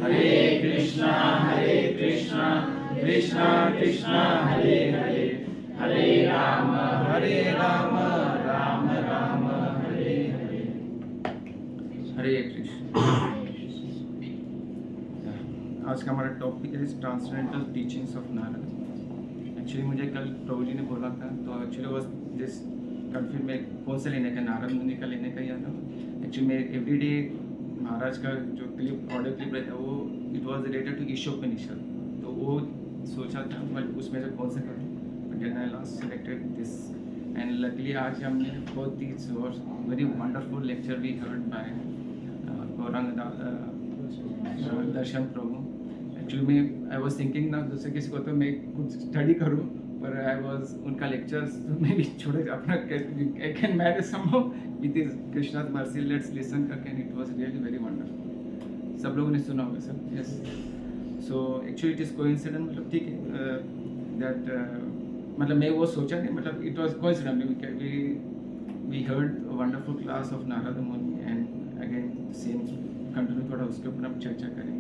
Hare Krishna, Krishna Krishna, Hare Hare, Hare Rama, Rama Rama, Hare Hare. हरे कृष्ण। आज का हमारा topic है transcendental teachings of Narad. Actually मुझे कल प्रभु जी ने बोला था, तो एक्चुअली बस जिस कंफ्यूज में कौन सा लेने का, नारद मुनि का लेने का याद था। एक्चुअली मैं एवरीडे महाराज का जो क्लिप, ऑडियो क्लिप रहता है वो it was related to Ishopanishad, तो वो सोचा था बट उसमें से कौन सा करूँ, but then I last selected this and luckily आज हमने बहुत ही very wonderful lecture we heard by Gaurang Darshan Prabhu. Actually मैं आई वॉज थिंकिंग ना दूसरे किसी को तो मैं कुछ स्टडी करूँ, पर आई वॉज उनका लेक्चर्स मैं भी छोड़े अपना I can manage somehow with this Krishna mercy, let's listen करके, and it was really very wonderful. सब लोगों ने सुना होगा sir? Yes. So actually it is coincident, मतलब ठीक है दैट मतलब मैं वो सोचा नहीं, मतलब it was coincident we heard wonderful class of Narad Muni and again same continue थोड़ा उसके ऊपर हम चर्चा करेंगे।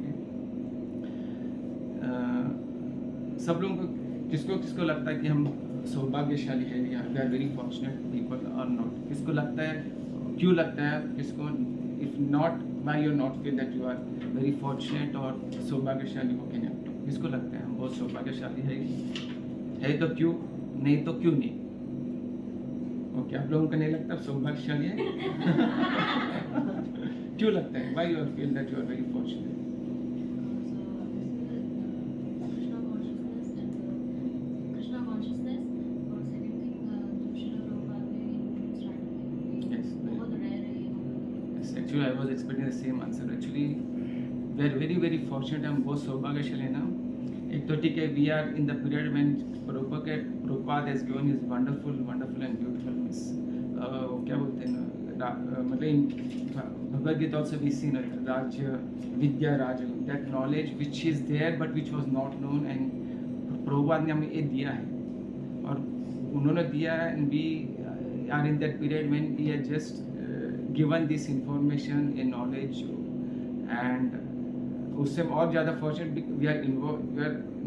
सब लोगों को किसको किसको लगता है कि हम सौभाग्यशाली है या we are very fortunate people or not? किसको लगता है, क्यों लगता है किसको? If not why you not feel that you are very fortunate और सौभाग्यशाली हो के नहीं? किसको लगता है हम बहुत सौभाग्यशाली है तो क्यों नहीं, तो क्यों नहीं? ओके, आप लोगों को नहीं लगता आप सौभाग्यशाली है? क्यों लगता है? Why you are feel that you are very fortunate? Actually, I was expecting the same answer. Actually, we are very very fortunate. हम बहुत सौभाग्यशाली हैं ना। एक तो ठीक है, we are in the period when Prabhupada has given his wonderful and beautiful miss. क्या बोलते हैं ना, मतलब Bhagavad Gita also we see ना, Rajya Vidya Raja, that knowledge which is there but which was not known, and Prabhupada ने हमें ये दिया है और उन्होंने दिया है, and we are in that period when we are just given this information and knowledge, and उससे और ज़्यादा फॉर्चुनेट वी आर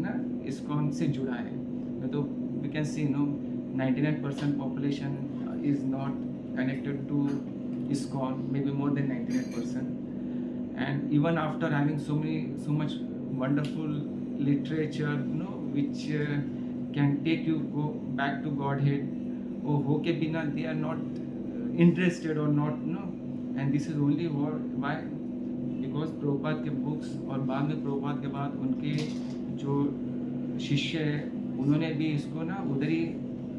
ना ISKCON से जुड़ा है। तो we can see no 99% population is not connected to ISKCON, maybe more than 99%, and even after having so much wonderful literature, which can take you go back to Godhead, वो हो के बिना they are not interested or not, and this is only why because Prabhupada के books और बाद में प्रभुपाद के बाद उनके जो शिष्य है उन्होंने भी इसको ना उधर ही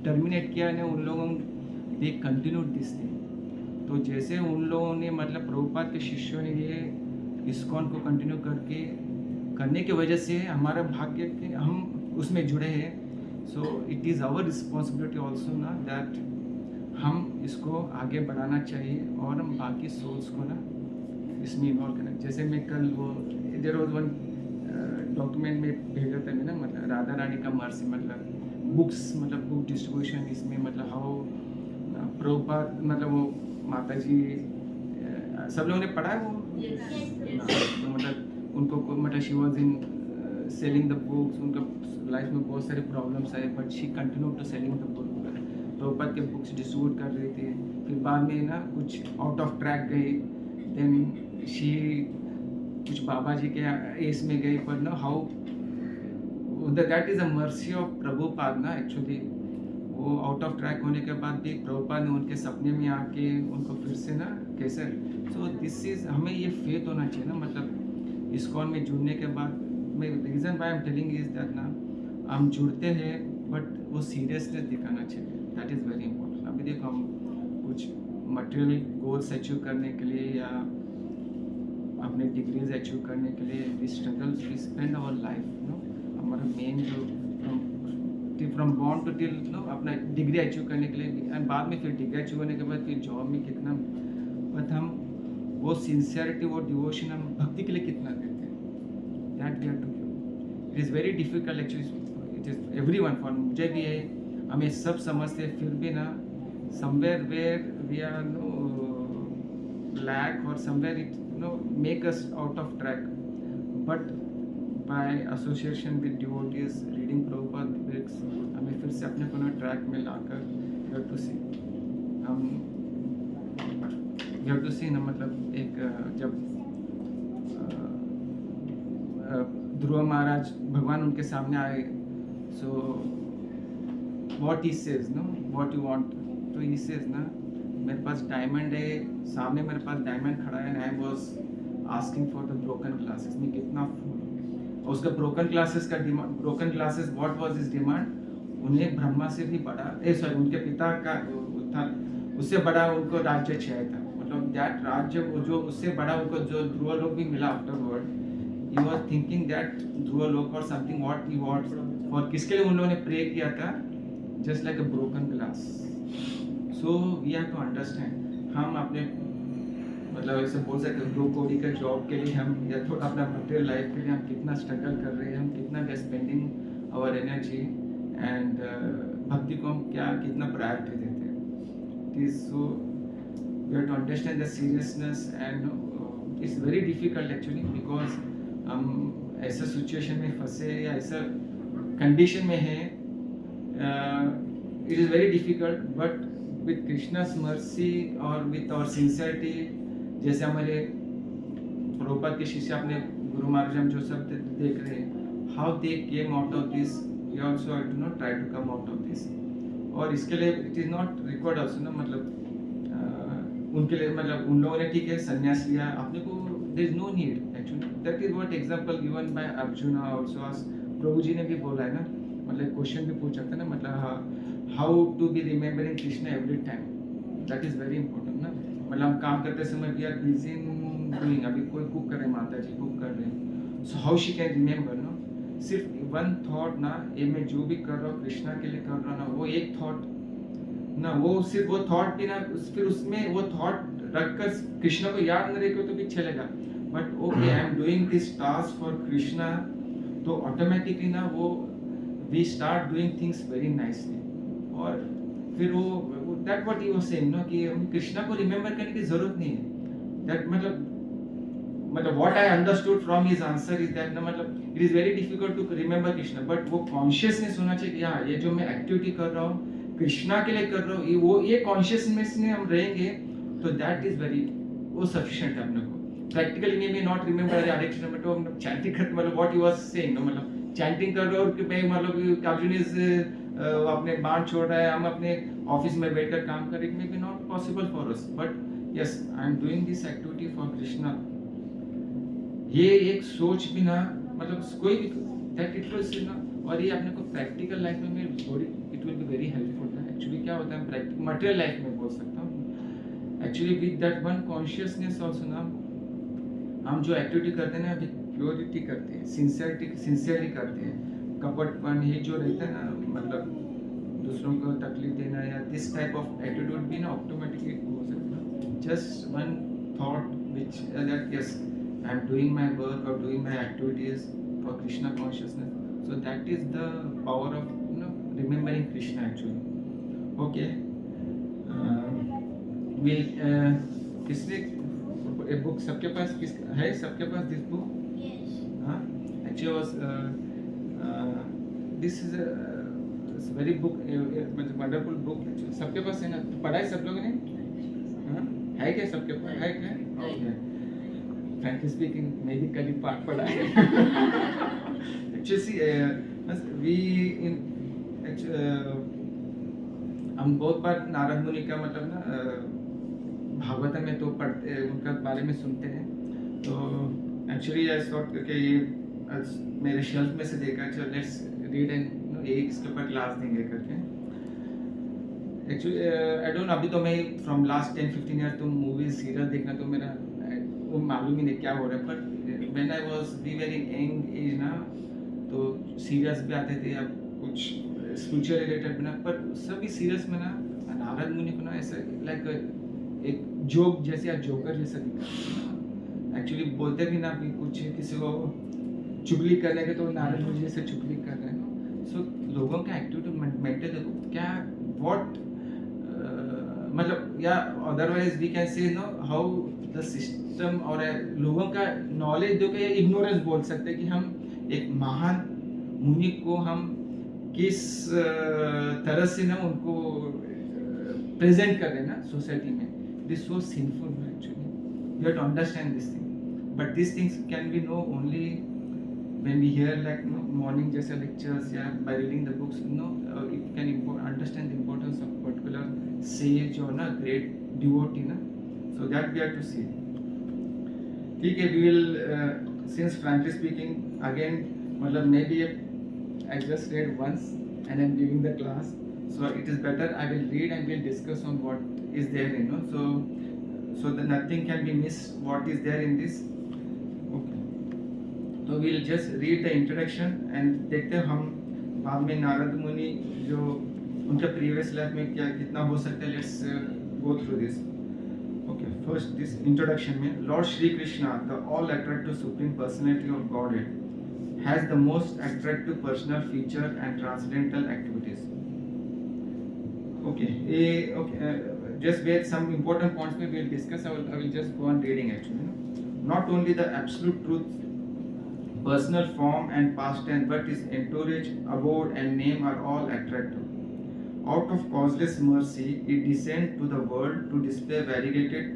टर्मिनेट किया ने, उन लोगों दे कंटिन्यूड दिस थिंग। तो जैसे उन लोगों ने मतलब प्रभुपाद के शिष्यों ने ये ISKCON को कंटिन्यू करने की वजह से हमारा भाग्य के हम उसमें जुड़े हैं। So it is our responsibility also ना दैट हम इसको आगे बढ़ाना चाहिए और हम बाकी सोल्स को ना इसमें इन्वॉल्व करना। जैसे मैं कल वो देयर वाज वन डॉक्यूमेंट में भेजा था मैं ना, मतलब राधा रानी का मर्सी, मतलब बुक्स, मतलब बुक डिस्ट्रीब्यूशन, इसमें मतलब हाउ प्रभुपाद, मतलब वो माता जी सब लोगों ने पढ़ा है वो, तो मतलब उनको मतलब she was in selling the books, उनका लाइफ में बहुत सारे प्रॉब्लम्स आए but she continue to selling the book. Prabhupad के बुक्स डिस्ट्रीब्यूट कर रहे थे, फिर बाद में ना कुछ आउट ऑफ ट्रैक गए, देन शी कुछ बाबा जी के एस में गए, पर ना how that is a mercy of Prabhupada ना। एक्चुअली वो आउट ऑफ ट्रैक होने के बाद भी प्रभुपाद ने उनके सपने में आके उनको फिर से ना कैसे, सो दिस इज़ हमें ये फेथ होना चाहिए ना, मतलब ISKCON में जुड़ने के बाद मैं reason why I am telling is that ना हम जुड़ते हैं बट वो सीरियसनेस दिखाना चाहिए, दैट इज़ वेरी इंपॉर्टेंट। अभी देखो हम कुछ मटेरियल गोल्स अचीव करने के लिए या अपने डिग्रीज अचीव करने के लिए we struggle, we spend our life, हमारा मेन जो फ्रॉम बॉर्न टू टिल अपना डिग्री अचीव करने के लिए, एंड बाद में फिर डिग्री अचीव करने के बाद फिर जॉब में कितना, बट हम वो सिंसियरिटी, वो डिवोशन हम भक्ति के लिए कितना देते हैं, that we have to give. It is very difficult actually, it is everyone, for मुझे भी है, हमें सब समझते फिर भी ना somewhere where we are lack or somewhere it make us out of track, but by association with devotees reading Prabhupada books हमें फिर से अपने को ना ट्रैक में लाकर वी हैव टू सी हम वी हैव टू सी ना मतलब एक जब ध्रुव महाराज भगवान उनके सामने आए so what he says know what you want तो ही सेज ना मेरे पास डायमंड है सामने मेरे पास डायमंड खड़ा है and I was asking for the broken glasses मैं कितना फूल उसका ब्रोकन ग्लासेस का demand broken glasses what was his demand उन्हें ब्रह्मा से भी बड़ा सॉरी उनके पिता का था उससे बड़ा उनको राज्य चाहिए था मतलब दैट राज्य जो उससे बड़ा उनको जो ध्रुव लोक भी मिला afterward he was thinking that ध्रुव लोक or something what he wants for किसके लिए उन लोगों ने प्रे किया था just like a broken glass so we have to understand हम अपने मतलब ऐसे बोल सकते हैं 2 करोड़ का जॉब के लिए हम या थोड़ा अपना मटेरियल लाइफ के लिए हम कितना स्ट्रगल कर रहे हैं हम कितना we are spending our energy and भक्ति को हम क्या कितना प्रायोरिटी देते हैं so we have to understand the seriousness and it's very difficult actually because हम ऐसा सिचुएशन में फंसे या ऐसा कंडीशन में है it is very difficult but with Krishna's mercy और विथ आवर सिंसियरिटी जैसे हमारे प्रभुपाद के शिष्य अपने गुरु महाराज हम जो सब देख रहे हैं how they came out of this we also have to not try to come out of this और इसके लिए it is not required also ना मतलब उनके लिए मतलब उन लोगों ने ठीक है संन्यास लिया अपने को there is no need actually that is what example given by Arjun also आज प्रभु जी ने भी बोला है ना मतलब क्वेश्चन भी पूछा था ना मतलब how to be remembering Krishna every time that is very important ना मतलब हम काम करते समय we are busy in doing अभी कोई कुक कर रहे माता जी कुक कर रहे हैं so how she can remember no सिर्फ वन थॉट ना ये मैं जो भी कर रहा हूँ कृष्णा के लिए कर रहा हूँ ना वो एक थॉट ना वो सिर्फ वो थॉट भी ना फिर उसमें वो थॉट रखकर कृष्णा को याद न रखे तो भी चलेगा but okay I am doing this task for Krishna तो ऑटोमेटिकली ना वो we start doing things very nicely और फिर वो that what he was saying no कि हम कृष्णा को रिमेंबर करने की जरूरत नहीं है दैट मतलब what I understood from his answer is that ना मतलब it is very difficult to remember Krishna but वो कॉन्शियसनेस होना चाहिए कि हाँ ये जो मैं एक्टिविटी कर रहा हूँ कृष्णा के लिए कर रहा हूँ वो ये कॉन्शियसनेस में हम रहेंगे तो दैट इज वेरी वो सफिशिएंट है अपने को practically may not remember Hare Krishna में तो हम चैंटिंग करते मतलब what you was saying no मतलब चैंटिंग कर रहे हो कि मैं मतलब अर्जुन इज अपने बाण छोड़ रहा है हम अपने ऑफिस में बैठकर काम कर रहे हैं may be not possible for us but yes I am doing this activity for Krishna ये एक सोच भी ना मतलब कोई भी दैट इट विल ना और ये अपने को प्रैक्टिकल लाइफ में थोड़ी it will be very helpful ना एक्चुअली क्या होता है प्रैक्टिकल मटेरियल लाइफ में बोल सकता हूँ actually with that one consciousness also ना हम जो एक्टिविटी करते हैं ना विद प्योरिटी करते हैं सिंसियरली करते हैं कपटपन ये जो रहता है ना मतलब दूसरों को तकलीफ देना या दिस टाइप ऑफ एटीट्यूड भी ना ऑटोमेटिकली हो सकता है just one thought which that yes I am doing my work और doing my activities for Krishna consciousness so that is the power of you know remembering Krishna actually okay will किसने एक book सबके पास किस है सबके पास दिस बुक हाँ actually was this is a very book wonderful book सबके पास है ना पढ़ा है सब लोगों ने हाँ है क्या सबके पास है क्या ओके फ्रैंकली स्पीकिंग मैं भी कल ही पाठ पढ़ा है एक्चुअली वी इन हम बहुत बार नारद मुनि का मतलब ना भागवत में तो पढ़ते उनका बारे में सुनते हैं तो एक्चुअली आई थॉट कि ये मेरे शेल्फ में से देखा चलो लेट्स रीड एंड एक इसके ऊपर क्लास देंगे करके एक्चुअली आई डोंट अभी तो मैं फ्रॉम लास्ट 10-15 ईयर तो मूवीज सीरियल देखना तो मेरा वो मालूम ही नहीं क्या हो रहा है but when I was be very young age ना तो सीरियल्स भी आते थे या कुछ स्पिरिचुअल रिलेटेड ना पर सभी सीरियल्स में ना नारद मुनि को ना ऐसा लाइक एक जोक जैसे या जोकर जैसा दिखा एक्चुअली बोलते भी ना भी कुछ किसी को चुगली करने के तो नारद मुनि जैसे चुगली कर रहे हैं सो लोगों का एक्टिविटी मेंटल देखो क्या व्हाट मतलब या otherwise we can say no how the system और लोगों का नॉलेज दो के इग्नोरेंस बोल सकते हैं कि हम एक महान मुनि को हम किस तरह से ना उनको प्रेजेंट कर रहे हैं ना सोसाइटी में. This so sinful actually. We have to understand this thing, but this things can be know only when we hear like morning जैसे lectures या by reading the books, it can understand the importance of particular sage or na great devotee na. So that we have to see. ठीक है, we will since frankly speaking again मतलब maybe I just read once and I'm giving the class, so it is better I will read and we'll discuss on what is there, so that nothing can be missed what is there in this. Okay, तो we'll just read the introduction and देखते हैं हम बाद में नारद मुनि जो उनके previous life में क्या कितना हो सकता है. Let's go through this. Okay, first this introduction में Lord Shri Krishna the all attractive supreme personality of Godhead has the most attractive personal feature and transcendental activities. Okay, just wait, some important points we will discuss. I will just go on reading actually. Not only the absolute truth, personal form and past tense, but his entourage, abode and name are all attractive. Out of causeless mercy, he descended to the world to display variegated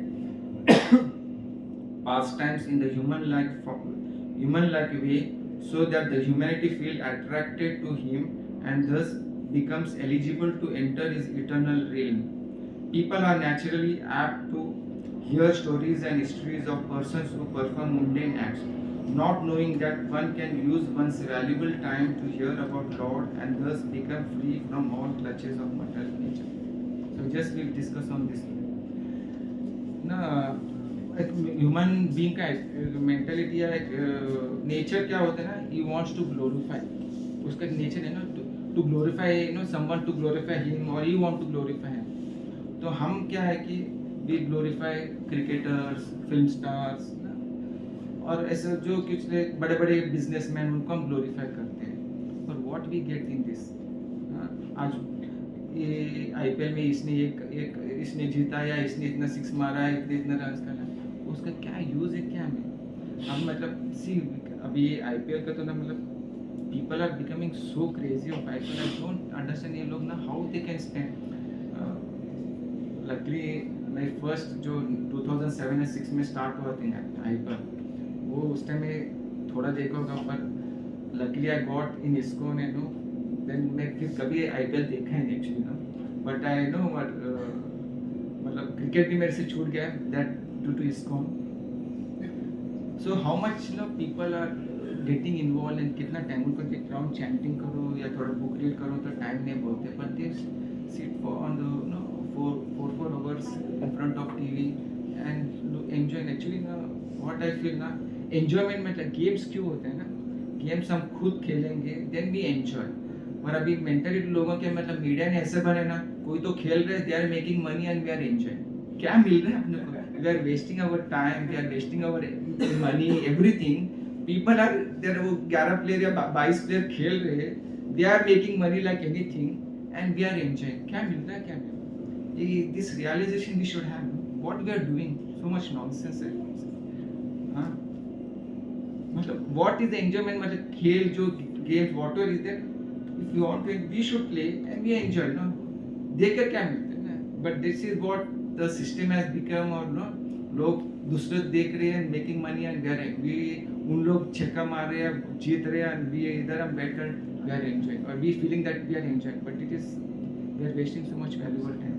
pastimes in the human-like way, so that the humanity feel attracted to him and thus becomes eligible to enter his eternal realm. People are naturally apt to hear stories and histories of persons who perform mundane acts, not knowing that one can use one's valuable time to hear about Lord and thus become free from all clutches of material nature. So just we'll discuss on this. ना एक human being का mentality या एक nature क्या होता है ना, he wants to glorify. उसका नेचर है ना to glorify, someone to glorify him और he want to glorify him. तो हम क्या है कि we glorify cricketers, film stars और ऐसे जो कुछ बड़े बड़े बिजनेसमैन, उनको हम ग्लोरीफाई करते हैं. पर what we get in this, आज ये आईपीएल में इसने जीता या इसने इतना सिक्स मारा है, इतना रन करा, उसका क्या यूज है क्या में. हम मतलब सी अभी ये आईपीएल का तो ना मतलब people are becoming so crazy of IPL. I don't understand ये लोग ना how they can spend. Luckily my first जो 2007 या 6 में स्टार्ट हुआ था आईपीएल, वो उस टाइम में थोड़ा देखा होगा, पर luckily I got in ISKCON and then मैं फिर कभी आईपीएल देखा है actually but I know what, मतलब क्रिकेट भी मेरे से छूट गया that due to ISKCON. So how much people are getting involve and कितना टाइम उनको ग्राउंड चैंटिंग करो या थोड़ा बुक रीड करो तो टाइम नहीं बोलते, but they sit for on the 4 hours in front of TV and enjoy. Actually ना what I feel ना enjoyment मतलब गेम्स क्यों होते हैं ना, गेम्स हम खुद खेलेंगे then we enjoy. और अभी मेंटलिटी लोगों के मतलब मीडिया ने ऐसे बने ना, कोई तो खेल रहे, they are making money and we are enjoying. क्या मिल रहा है अपने को? We are wasting our time, we are wasting our money, everything. People are there, वो 11 प्लेयर या 22 प्लेयर खेल रहे, they are making money like anything and we are enjoying. क्या मिल रहा है क्या नहीं? This realization we should have. What we are doing, so much nonsense है. हाँ, मतलब what is the enjoyment? मतलब खेल जो games whatever is there, if you want to, we should play and we enjoy. No, देखकर क्या मिलता है ना? But this is what the system has become, और no लोग दूसरे देख रहे हैं making money and we उन लोग छक्का मार रहे हैं, जीत रहे हैं, and we इधर हम बैठकर we are enjoying or we feeling that we are enjoying, but it is we are wasting so much valuable time.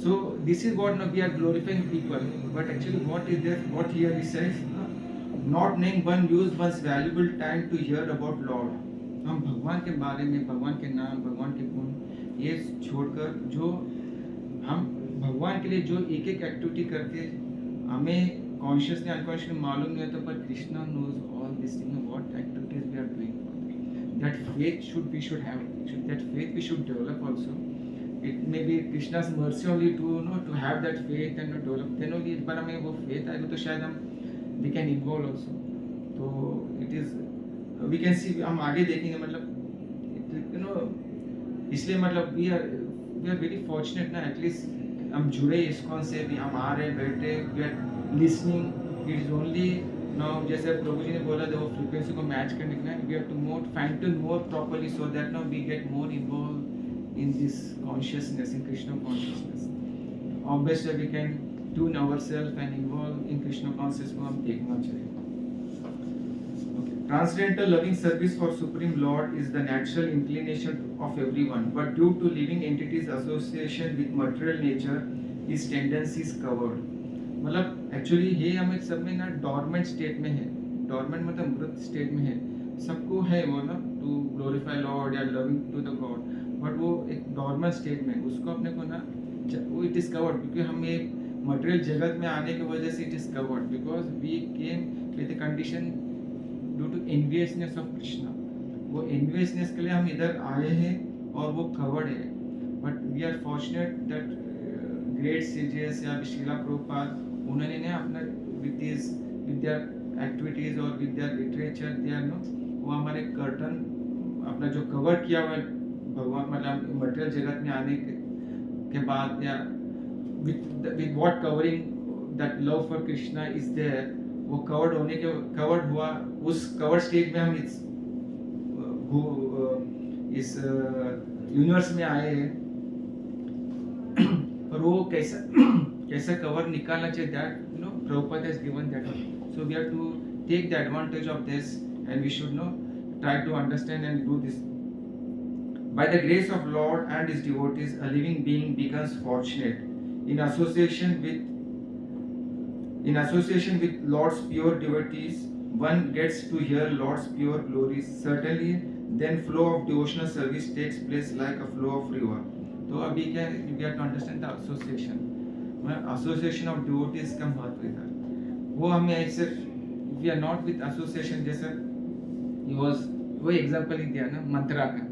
So this is what we are glorifying people, but actually what is there? What here he says, not knowing one use one's valuable time to hear about Lord. हम भगवान के बारे में, भगवान के नाम, भगवान के गुण ये छोड़कर जो हम भगवान के लिए जो एक एक्टिविटी करते हैं, हमें कॉन्शियसली अनकॉन्शियसली मालूम नहीं होता, पर Krishna knows all this thing, what activities we are doing. That faith we should have. That faith we should develop also. It may be Krishna's mercy only to have that faith and to develop. Then only पर हमें वो faith आएगा तो शायद हम we can involve also. तो it is we can see, हम आगे देखेंगे मतलब इसलिए मतलब we are very fortunate ना, at least हम जुड़े इस्कॉन से भी, हम आ रहे बैठे, we are listening, it is only now जैसे प्रभु जी ने बोला था वो फ्रीक्वेंसी को मैच करने के लिए we have to more fine to more properly so that now we get more involve in this consciousness, in Krishna consciousness. Obviously we can tune ourselves and involve in Krishna conscious को हम देखना चाहिए. Transcendental loving service for Supreme Lord is the natural inclination of everyone, but due to living entities' association with material nature, his tendency is covered. मतलब actually ये हमें सब में ना डॉर्मेंट स्टेट में है. डॉर्मेंट मतलब मृत स्टेट में है. सबको है वो ना टू ग्लोरीफाई लॉर्ड या loving to the god, but वो एक डॉर्मेंट स्टेट में उसको अपने को ना वो इट इज कवर्ड, क्योंकि हम एक मटेरियल जगत में आने की वजह से it is covered, because we came with the condition due to enviousness of Krishna. वो एनवियसनेस के लिए हम इधर आए हैं और वो कवर्ड है. But we are fortunate that great sages या शिला प्रभुपाद उन्होंने ने अपना विद देयर एक्टिविटीज और with their literature they are know वो हमारे कर्टन अपना जो कवर किया हुआ भगवान मतलब मटेरियल जगत में आने के बाद या with what covering that love for Krishna is there, वो कवर्ड होने के कवर्ड हुआ उस कवर स्टेज में हम इस यूनिवर्स में आए हैं. और वो कैसा कवर निकालना चाहिए that you know Prabhupada has given that. So we have to take the advantage of this and we should know try to understand and do this. By the grace of Lord and his devotees, a living being becomes fortunate in association with Lord's pure devotees. One gets to hear Lord's pure glories. Certainly, then flow of devotional service takes place like a flow of river. तो अभी क्या we have to understand the association. Association of devotees का महत्व है. वो हमें ऐसे we are not with association जैसे वो एग्जाम्पल ही दिया ना मंत्रा का.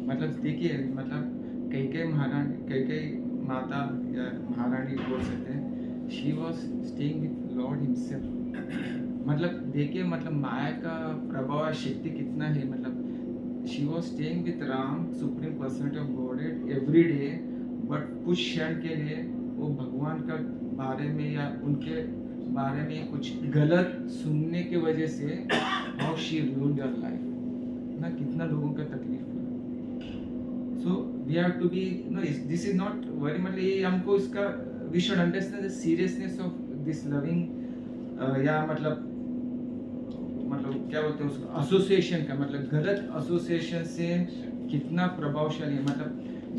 मतलब देखिए मतलब कई माता या महारानी बोल सकते हैं she was staying with Lord himself. मतलब देखिए मतलब माया का प्रभाव शक्ति कितना है. मतलब she was staying with Ram supreme personality of God every day, but कुछ क्षण के लिए वो भगवान का बारे में या उनके बारे में कुछ गलत सुनने की वजह से how she ruled your life ना, कितना लोगों का तकलीफ. So we have to be no this is not very much ये हमको इसका we should understand the seriousness of this loving या मतलब क्या बोलते हैं उसको एसोसिएशन का मतलब गलत एसोसिएशन से कितना प्रभावशाली है. मतलब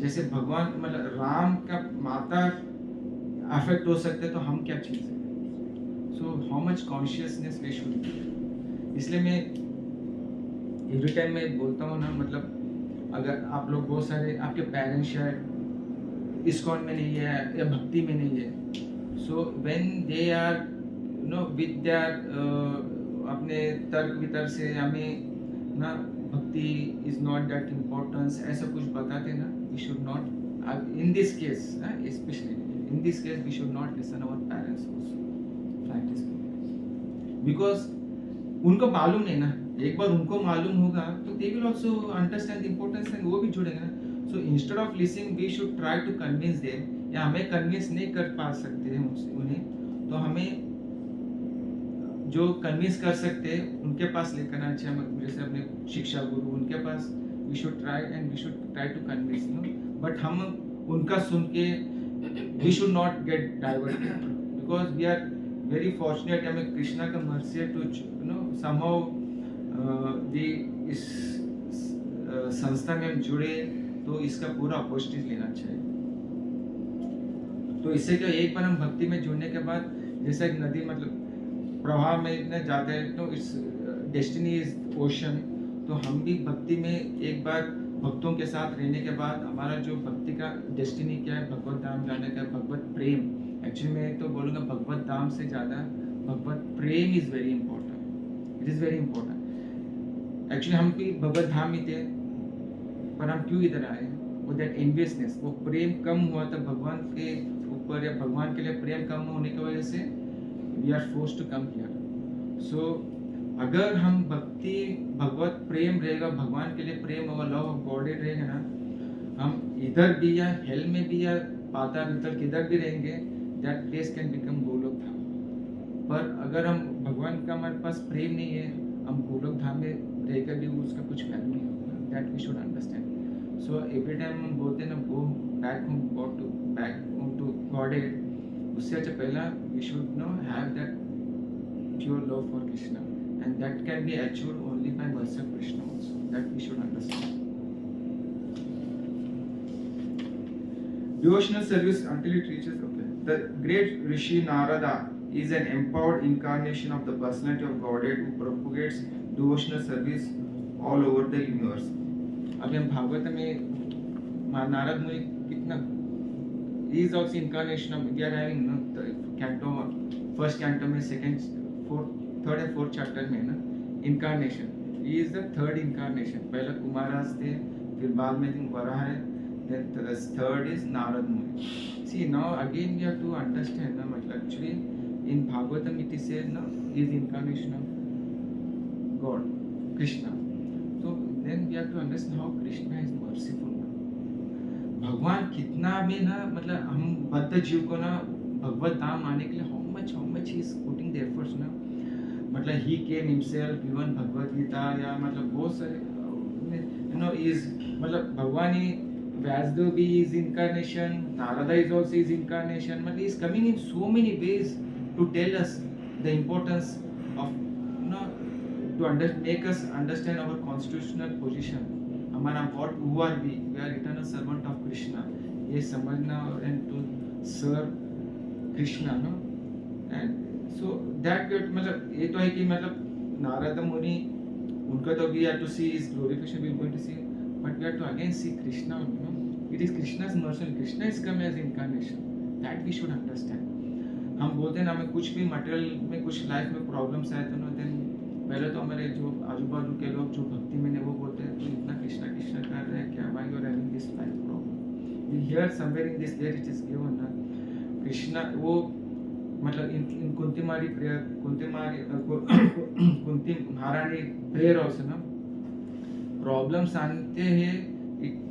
जैसे भगवान मतलब राम का माता अफेक्ट हो सकते हैं तो हम क्या चीज़ है. So how much consciousness we should. इसलिए मैं एवरी टाइम मैं बोलता हूँ ना मतलब अगर आप लोग बहुत सारे आपके पेरेंट्स शायद इस्कॉन में नहीं है या भक्ति में नहीं है, so when they are you know with their अपने तर्क वितर्क से हमें ना भक्ति इज नॉट दैट इम्पोर्टेंस ऐसा कुछ बताते ना, we should not in this case specially in this case we should not listen our parents also, because उनको मालूम नहीं ना. एक बार उनको मालूम होगा तो they will also understand the importance and वो भी जुड़ेंगे ना. So instead of listening we should try to convince them, या हमें कन्विंस नहीं कर पा सकते हैं उन्हें, तो हमें जो कन्विंस कर सकते हैं उनके पास लेकर आना चाहिए. जैसे अपने शिक्षा गुरु उनके पास we should try to convince no, but हम उनका सुन के we should not get diverted because we are very fortunate. हमें कृष्णा का mercy to you know somehow इस संस्था में हम जुड़े तो इसका पूरा अपॉर्चुनिटी लेना चाहिए. तो इससे क्या एक बार हम भक्ति में जुड़ने के बाद जैसा एक नदी मतलब प्रवाह में इतने जाते हैं तो इट्स डेस्टिनी इज ओशन, तो हम भी भक्ति में एक बार भक्तों के साथ रहने के बाद हमारा जो भक्ति का डेस्टिनी क्या है भगवत धाम जाने का, भगवत प्रेम. एक्चुअली मैं तो बोलूँगा भगवत धाम से ज़्यादा भगवत प्रेम is very important. It is very important. Actually हम भी भगवत धाम ही थे पर हम क्यों इधर आए, वो दैट एनवियसनेस, वो प्रेम कम हुआ था भगवान के ऊपर या भगवान के लिए प्रेम कम होने की वजह से we are forced to come here. So अगर हम भक्ति भगवत प्रेम रहेगा, भगवान के लिए प्रेम होगा, लव ऑफ गॉड रहेगा ना, हम इधर भी या हेल में भी या पाताल वितल किधर भी रहेंगे, that place can become Golok Dham. पर अगर हम भगवान का हमारे पास प्रेम नहीं है, हम गोलोक धाम में रहकर भी उसका कुछ वैल्यू नहीं होगा। That we should understand. So every time हम बोलते हैं ना, go back home, back home to godhead, उससे अच्छा पहला we should know have that pure love for Krishna, and that can be achieved only by mercy of Krishna also. That we should understand. Devotional service until it reaches, okay. The great Rishi Narada is an empowered incarnation of the personality of Godhead who propagates devotional service all over the universe. अभी हम भागवत में नारद मुनि कितना, he is also incarnation of, we are having no canto, first canto में second, fourth, third and fourth chapter में ना incarnation, he is the third incarnation. पहला कुमारास थे, फिर बाद में वराह है, then the third is Narad Muni. See, now again we have to understand, actually in Bhagavatam it is said, he is incarnation of God, Krishna. So then we have to understand how Krishna is merciful. भगवान कितना भी ना, मतलब हम बद्ध जीव को ना भगवत धाम आने के लिए how much he is putting the efforts ना, मतलब he came himself, given Bhagavad Gita, या मतलब बहुत सारे is, मतलब भगवान ही, Vyasdev is incarnation, Narada is also his incarnation, but he is coming in so many ways to tell us the importance of, make us understand our constitutional position. हमारा who are we? We are eternal servant of Krishna. ये समझना and to serve Krishna, no? And so that मतलब ये तो है कि मतलब नारद मुनि, उनका तो we have to see his glorification, we are going to see, but we have to again see Krishna, It is Krishna's mercy. Krishna is come as incarnation. That we should understand. हम बोलते हैं ना, हमें कुछ भी material में कुछ life में प्रॉब्लम्स आए तो ना, देन पहले तो हमारे जो आजू बाजू के लोग जो भक्ति में ने वो बोलते हैं, तो इतना कृष्णा कृष्णा कर रहे हैं क्या, why you are having this life problem, we hear somewhere in this there it is given ना, कृष्णा वो मतलब इन कुंती महारानी प्रेयर ऑल्सो ना, प्रॉब्लम्स आते हैं,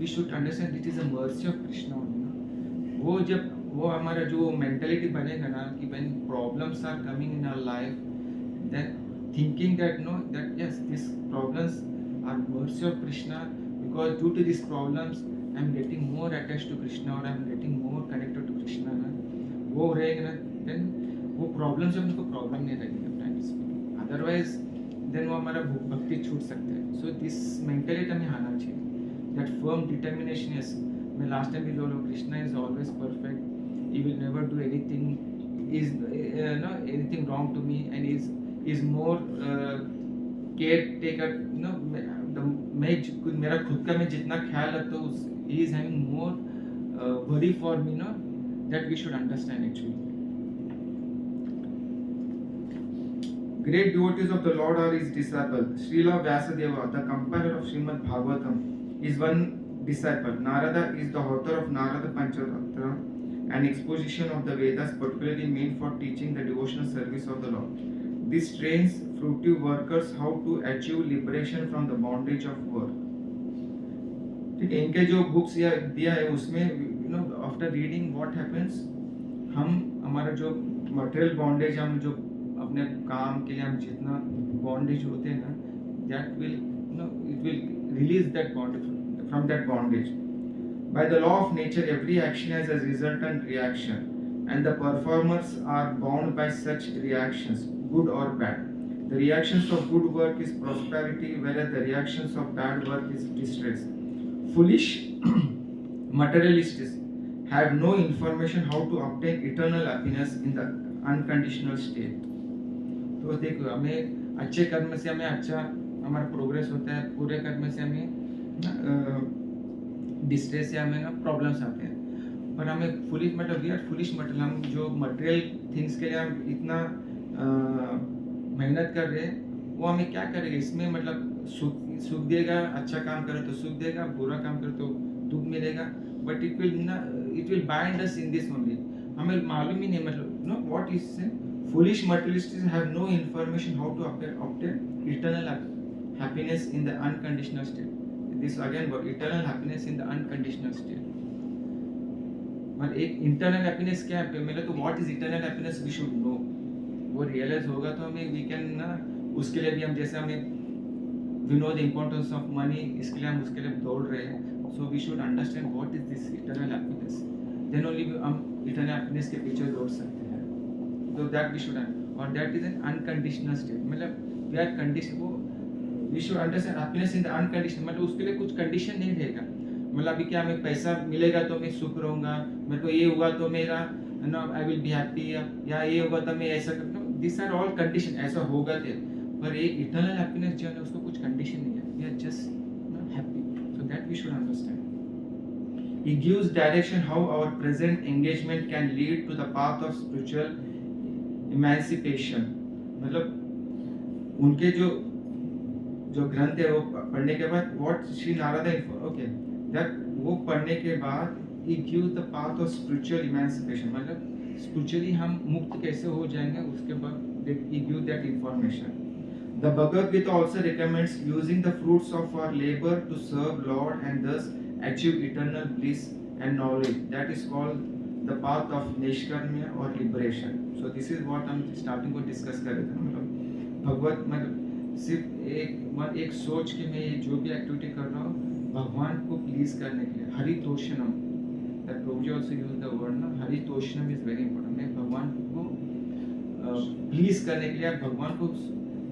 we should understand it is a mercy of Krishna only. वो जब वो हमारा जो मेंटालिटी बनेगा ना कि when problems are coming in our life, then thinking that that yes, these problems are mercy of Krishna, because due to these problems I am getting more attached to Krishna, or I am getting more connected to Krishna ना, वो रहेगा ना, then वो problems जब उनको problem नहीं रहेगी frankly speaking, otherwise then वो हमारा भक्ति छूट सकता है. So this mentality हमें आना चाहिए, that firm determination. Yes, मैं last time भी बोला, Krishna is always perfect, he will never do anything anything wrong to me, and is more caretaker, मेरा खुद का मैं जितना ख्याल रखता हूँ, he is having more worry for me, that we should understand actually. Great devotees of the Lord are his disciples. Srila Vyasadeva, the compiler of Srimad Bhagavatam, is one disciple. Narada is the author of Narada Pancharatra, an exposition of the Vedas particularly meant for teaching the devotional service of the Lord. This trains fruitive workers how to achieve liberation from the bondage of work. ठीक है, इनके जो books दिया है उसमें after reading what happens, हम हमारा जो मटेरियल बॉन्डेज, हम जो अपने काम के लिए हम जितना बॉन्डेज होते हैं ना, that will it will release that bondage from that bondage. By the law of nature, every action has a resultant reaction, and the performers are bound by such reactions, good or bad. The reactions of good work is prosperity, whereas the reactions of bad work is distress. Foolish materialists have no information how to obtain eternal happiness in the unconditional state. तो देखो, हमें अच्छे कर्म से हमें अच्छा हमारा progress होता है, पूरे कर्म से हमें डिस्ट्रेस से हमें ना प्रॉब्लम्स आते हैं, पर हमें फुलिश मतलब वी आर फुलिश मटेरियल, हम जो मटेरियल थिंग्स के लिए हम इतना मेहनत कर रहे हैं, वो हमें क्या करेगा इसमें, मतलब सुख देगा, अच्छा काम करे तो सुख देगा, बुरा काम करे तो दुख मिलेगा, but it will bind us in this only. हमें मालूम ही नहीं, मतलब व्हाट इज से foolish materialists have no information how to obtain eternal happiness in the unconditional state. This again word, eternal happiness in the unconditional state. और एक internal happiness क्या है मतलब, तो what is internal happiness we should know, वो realize होगा तो हमें वी कैन ना, उसके लिए भी हम जैसे हमें we know the importance of money, इसके लिए हम उसके लिए दौड़ रहे हैं, so we should understand what is this eternal happiness, then only हम इटर्नल हैप्पीनेस के पीछे दौड़ सकते हैं, तो दैट वी शुड, और that is an unconditional state, मतलब वी आर कंडीशन, वो we should understand happiness in the unconditional, मतलब उसके लिए कुछ कंडीशन नहीं रहेगा, मतलब अभी क्या हमें पैसा मिलेगा तो मैं सुख रहूँगा, मेरे को ये हुआ तो मेरा no I will be happy, या ये होगा तो मैं ऐसा करता हूँ, दिस आर ऑल कंडीशन, ऐसा होगा तो, पर एक इटर्नल हैप्पीनेस जो है उसको कुछ कंडीशन नहीं है, we are just happy, so that we should understand. He gives direction how our present engagement can lead to the path of spiritual emancipation. मतलब उनके जो ग्रंथ है वो पढ़ने के बाद what Shri Narada okay that वो पढ़ने के बाद he gives the path of spiritual emancipation, मतलब spiritually हम मुक्त कैसे हो जाएंगे, उसके बाद he gives that information. The Bhagavad Gita also recommends using the fruits of our labor to serve Lord and thus achieve eternal bliss and knowledge. That is called the path of Nishkarmya or liberation. So this is what हम starting को discuss कर रहे थे, मतलब भगवत मतलब सिर्फ एक सोच के मैं ये जो भी एक्टिविटी कर रहा हूँ भगवान को प्लीज करने के लिए, हरितोषणम, that Prabhuji also used the word ना, हरितोषणम is very important. मैं भगवान को प्लीज करने के लिए, भगवान को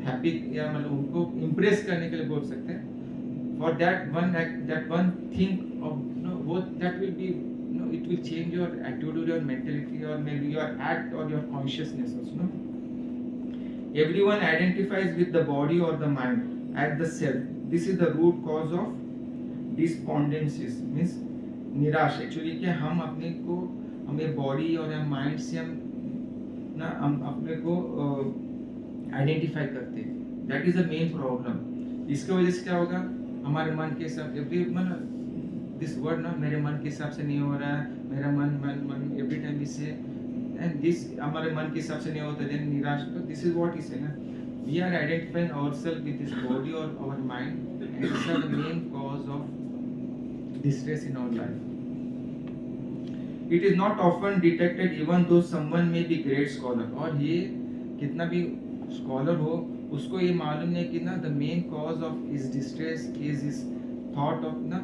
हैप्पी या मतलब उनको इम्प्रेस करने के लिए बोल सकते हैं. For that one thing of what that will be, it will change your attitude or your mentality or maybe your act or your consciousness also. Everyone identifies with the body or the mind as the self. This is the root cause of despondencies, means निराश. Actually क्या हम अपने को, हमें body और mind से हम अपने को आइडेंटिफाई करते हैं, that is the main problem. इसके वजह से क्या होगा, हमारे मन के हिसाब से मन दिस वर्ड ना मेरे मन के हिसाब से नहीं हो रहा है, मेरा मन एवरी टाइम इससे एंड दिस हमारे मन के हिसाब से नहीं होता, देन निराश. तो दिस इज व्हाट इज है ना, we are identifying ourself with this body और our mind, and this are the main cause of distress in our life. It is not often detected even though someone may be great scholar, और ये कितना भी scholar हो उसको ये मालूम नहीं कि ना the main cause of his distress is his thought of ना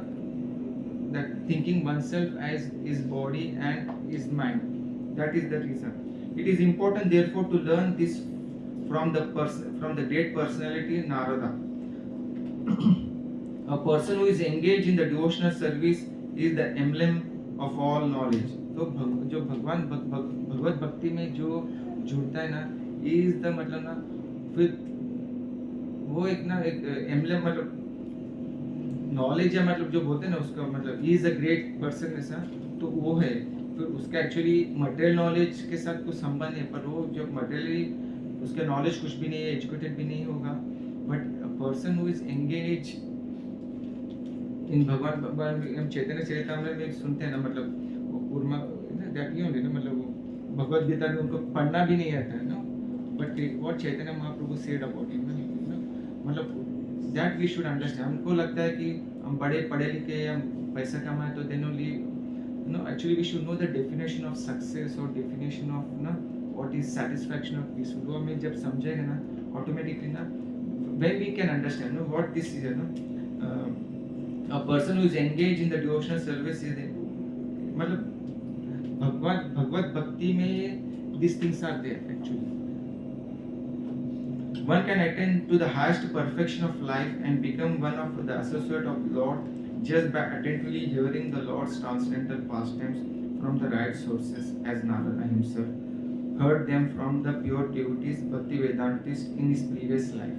that thinking oneself as his body and his mind. That is the reason. It is important therefore to learn this from the great personality Narada. A person who is engaged in the devotional service is the emblem of all knowledge. तो जो भगवान भगवत भक्ति में जो जुड़ता है ना, is the मतलब ना फिर वो एक ना एक एम्बलम, मतलब नॉलेज है, मतलब जो बोलते हैं ना उसका मतलब he is a great person ऐसा, तो वो है. फिर उसका एक्चुअली मटेरियल नॉलेज के साथ कुछ संबंध है, पर वो जो मटेरियली उसका नॉलेज कुछ भी नहीं है, एजुकेटेड भी नहीं होगा, but a person who is engage in भगवान हम चैतन्य चरितामृत में सुनते हैं ना, मतलब वो पूर्मा दैट ही होंगे ना, मतलब वो भगवत गीता में उनको पढ़ना भी नहीं आता है ना, but what Chaitanya Mahaprabhu said about it, मतलब दैट वी शुड अंडरस्टैंड. हमको लगता है कि हम बड़े पढ़े लिखे हम पैसा कमाए तो then only actually we should know the definition of success or definition of what is satisfaction of peace. वो हमें जब समझेगा ना automatically ना when we can understand what this is a person who is engaged in the devotional service is मतलब भगवत भक्ति में these things are there actually. One can attain to the highest perfection of life and become one of the associate of Lord just by attentively hearing the Lord's transcendental pastimes from the right sources, as Narada himself heard them from the pure devotees, Bhakti Vedantis in his previous life.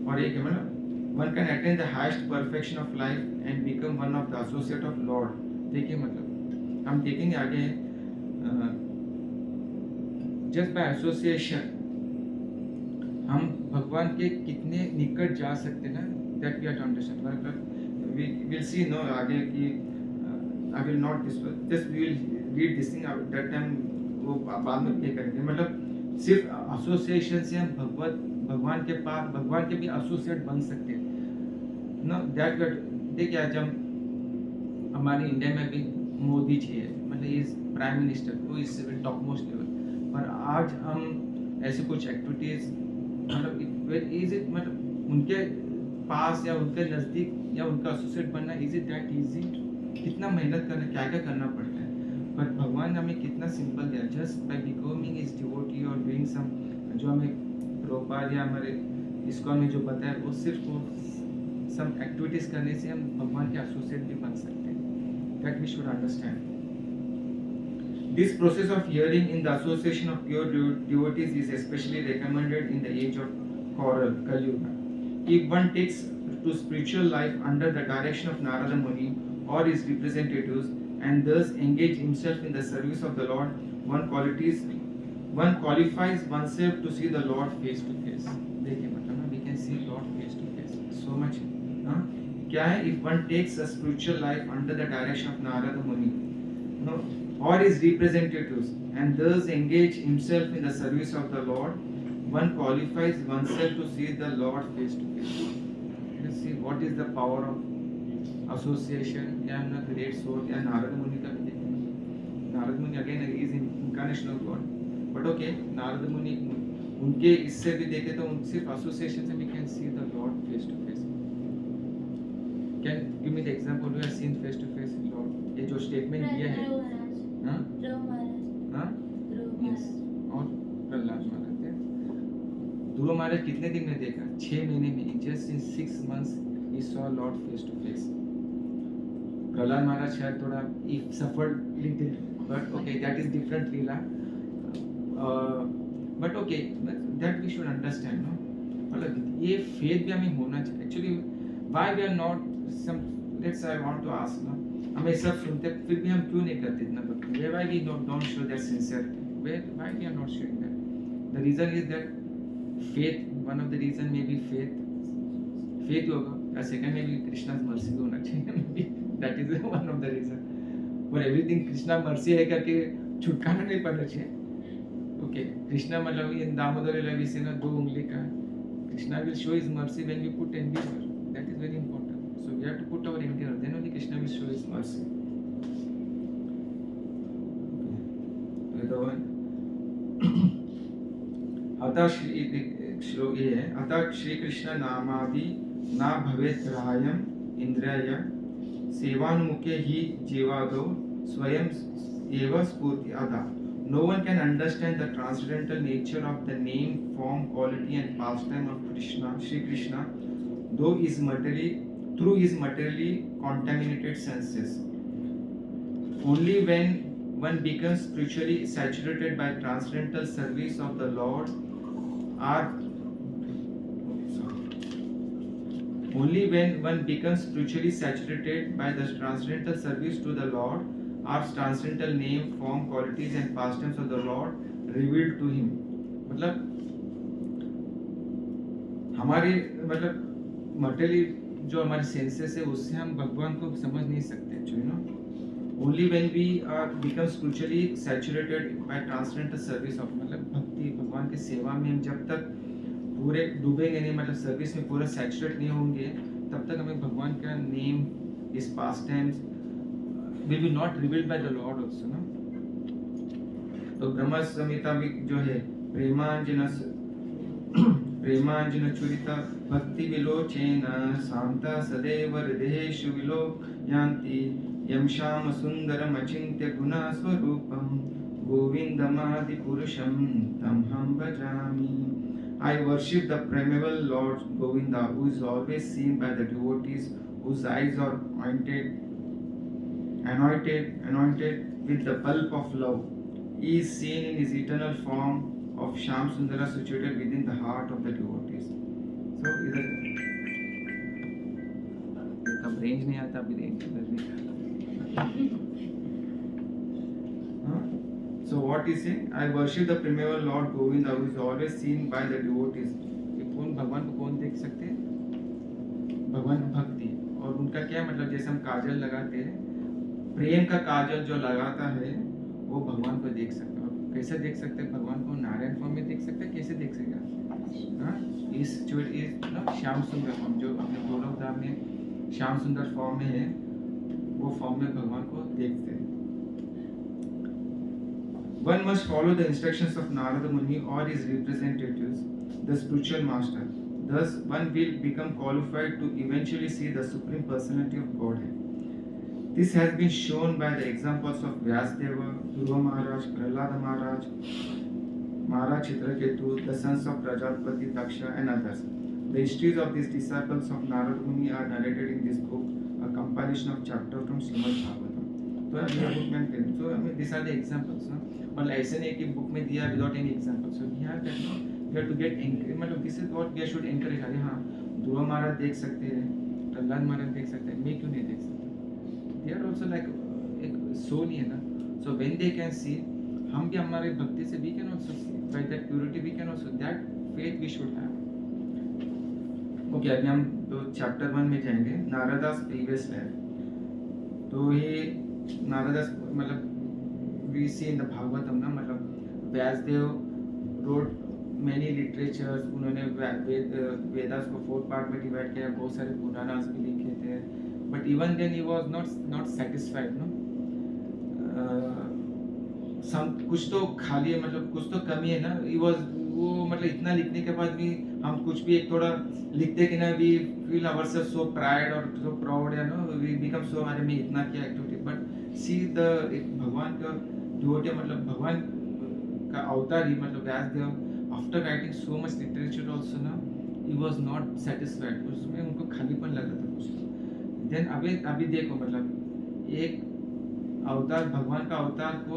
और एक है मतलब one can attain the highest perfection of life and become one of the associate of Lord. देखिए मतलब हम देखेंगे आगे just by association हम भगवान के कितने निकट जा सकते ना, that we have to understand. मतलब we will see आगे कि I will not discuss, just we will read this thing at that time, वो बाद में क्या करेंगे, मतलब सिर्फ एसोसिएशन से हम भगवान के पास भगवान के भी एसोसिएट बन सकते हैं ना. दैट देखिए आज हम हमारे इंडिया में भी मोदी जी है, मतलब इज प्राइम मिनिस्टर, वो इज टॉप मोस्ट लेवल पर आज हम ऐसे कुछ एक्टिविटीज़ मतलब इज इट मतलब उनके पास या उनके नज़दीक या उनका एसोसिएट बनना इज इट दैट इजी? कितना मेहनत करना, क्या क्या करना पड़ता है, पर भगवान हमें कितना सिंपल दिया, just by becoming is devotee और डूइंग सम, जो हमें प्रोपाल या हमारे इसको हमें जो पता है वो सिर्फ वो सम एक्टिविटीज़ करने से हम भगवान के एसोसिएट भी बन सकते हैं। That we should understand. This process of hearing in the association of pure devotees is especially recommended in the age of Kaural, Kali Yuga. If one takes to spiritual life under the direction of Narada Muni or his representatives and thus engage himself in the service of the Lord, one qualifies oneself to see the Lord face to face. देखिए मतलब ना, we can see Lord face to face. So much. हाँ? क्या है? If one takes a spiritual life under the direction of Narada Muni, no, or his representatives and thus engage himself in the service of the Lord, one qualifies oneself to see the Lord face to face. You see what is the power of association या ना great soul या नारद मुनि का भी देखें। नारद मुनि again is incarnation of God, but okay, Narad मुनि उनके इससे भी देखे तो उन सिर्फ association से we can see the Lord face to face. Can give me the example we have seen face to face Lord? ये जो statement दिया है, हाँ हाँ यस, और प्रहलाद महाराज थे। ध्रुव महाराज कितने दिन में देखा? 6 महीने में, just in 6 months he saw Lord face to face. Prahlad Maharaj शायद थोड़ा if suffered little, but okay, that is different Leela, but okay, that we should understand, no? मतलब ये faith भी हमें होना चाहिए। Actually, why we are not some, let's I want to ask, no? हमें सब सुनते फिर भी हम क्यों नहीं करते इतना भक्ति? Why we don't show that sincerity? Why we are not showing that? The reason is that faith. One of the reason may be faith. Faith होगा। या second may be Krishna's mercy भी होना चाहिए। That is one of the reason. For everything Krishna mercy है करके छुटकारा नहीं पड़ना चाहिए। Okay, Krishna मतलब ये दामोदर लवी से ना 2 उंगली का। Krishna will show his mercy when we put endeavor. That is very important. So we have to put our endeavor. Then only Krishna will show his mercy. Okay. The one. अतः श्लोक ये है, अतः श्री कृष्ण नामादि ना भवेत् रायम इंद्रिय सेवानुमुखे ही जीवादो स्वयं एव स्फूर्ति अतः. No one can understand the transcendental nature of the name, form, quality and pastime of Krishna, Shri Krishna, though is materially through his materially contaminated senses. Only when one becomes spiritually saturated by transcendental service of the Lord, only when one becomes spiritually saturated by the transcendental service to the Lord, are transcendental name, form, qualities and pastimes of the Lord revealed to him. मतलब हमारे मतलब materially जो हमारे senses है उससे हम भगवान को समझ नहीं सकते actually, no. Only when we are become spiritually saturated by transcendental service of, मतलब भक्ति भगवान की सेवा में हम जब तक पूरे डूबेंगे नहीं, मतलब सर्विस में पूरा सैचुरेट नहीं होंगे, तब तक हमें भगवान का name, his pastimes will be not revealed by the lord also, no. तो ब्रह्म संहिता भी जो है प्रेमांजन चुरिता भक्ति विलोचेन शांता सदैव हृदयेषु विलोकयांति यं श्याम सुंदरम अचिंत्य गुणा स्वरूपम गोविंदमादि पुरुषम तं हम भजामि. I worship the primeval Lord Govinda, who is always seen by the devotees, whose eyes are anointed with the bulb of love. He is seen in his eternal form of Shyam Sundara situated within the heart of the devotees. So इधर कब range नहीं आता, अभी range इधर नहीं. So what is saying? I worship the primeval Lord Govinda, who is always seen by the devotees. ये कौन भगवान को कौन देख सकते हैं? भगवान भक्ति. और उनका क्या मतलब, जैसे हम काजल लगाते हैं, प्रेम का काजल जो लगाता है वो भगवान को देख सकते हैं. कैसे देख सकते हैं भगवान को? नारायण फॉर्म में देख सकते हैं. कैसे देख सकेगा? इस जो श्याम सुंदर फॉर्म, जो अपने गोलोक धाम में श्याम सुंदर फॉर्म में है, वो फॉर्म में भगवान को देखते हैं. One must follow the instructions of Narada Muni or his representatives, the spiritual master. Thus, one will become qualified to eventually see the Supreme Personality of Godhead. This has been shown by the examples of Vyasdeva, Dhruva Maharaj, Prahlada Maharaj, Maharaj Chitraketu, the sons of Prajapati Daksha, and others. The histories of these disciples of Narada Muni are narrated in this book, a compilation of chapters from Srimad Bhagavatam. तो अभी book में so I mean these are the examples ना मतलब ऐसे नहीं कि book में दिया without any examples. So we have that no we have to get मतलब this is what we should encourage. अरे हाँ ध्रुव महाराज देख सकते हैं, प्रहलाद महाराज देख सकते हैं, मैं क्यों नहीं देख सकता? They are also like एक soul ही है ना. So when they can see, हम भी हमारे भक्ति से we can also see by that purity we can also that faith we should have. Okay अभी हम तो चैप्टर 1 में जाएंगे. Narada's previous life. तो ये नारदास मतलब we see in the Bhagavatam ना मतलब व्यासदेव रोड मैनी लिटरेचर्स. उन्होंने वेदास को 4 पार्ट में डिवाइड किया. बहुत सारे पुराणास भी लिखे थे. But even then he was not satisfied no. कुछ तो खाली है मतलब कुछ तो कमी है ना. ही वाज वो मतलब इतना लिखने के बाद भी हम कुछ भी एक थोड़ा लिखते कि ना we feel ourselves so pride और सो प्राउड है नो. वी बिकम सो अरे मैं इतना किया एक्टिविटी. बट सी द भगवान का डिवोटी मतलब भगवान का अवतार ही मतलब Vyasadeva after writing so much literature also ना ही वाज नॉट सेटिस्फाइड. उसमें उनको खालीपन लग रहा था कुछ. देन अभी देखो मतलब एक अवतार भगवान का अवतार को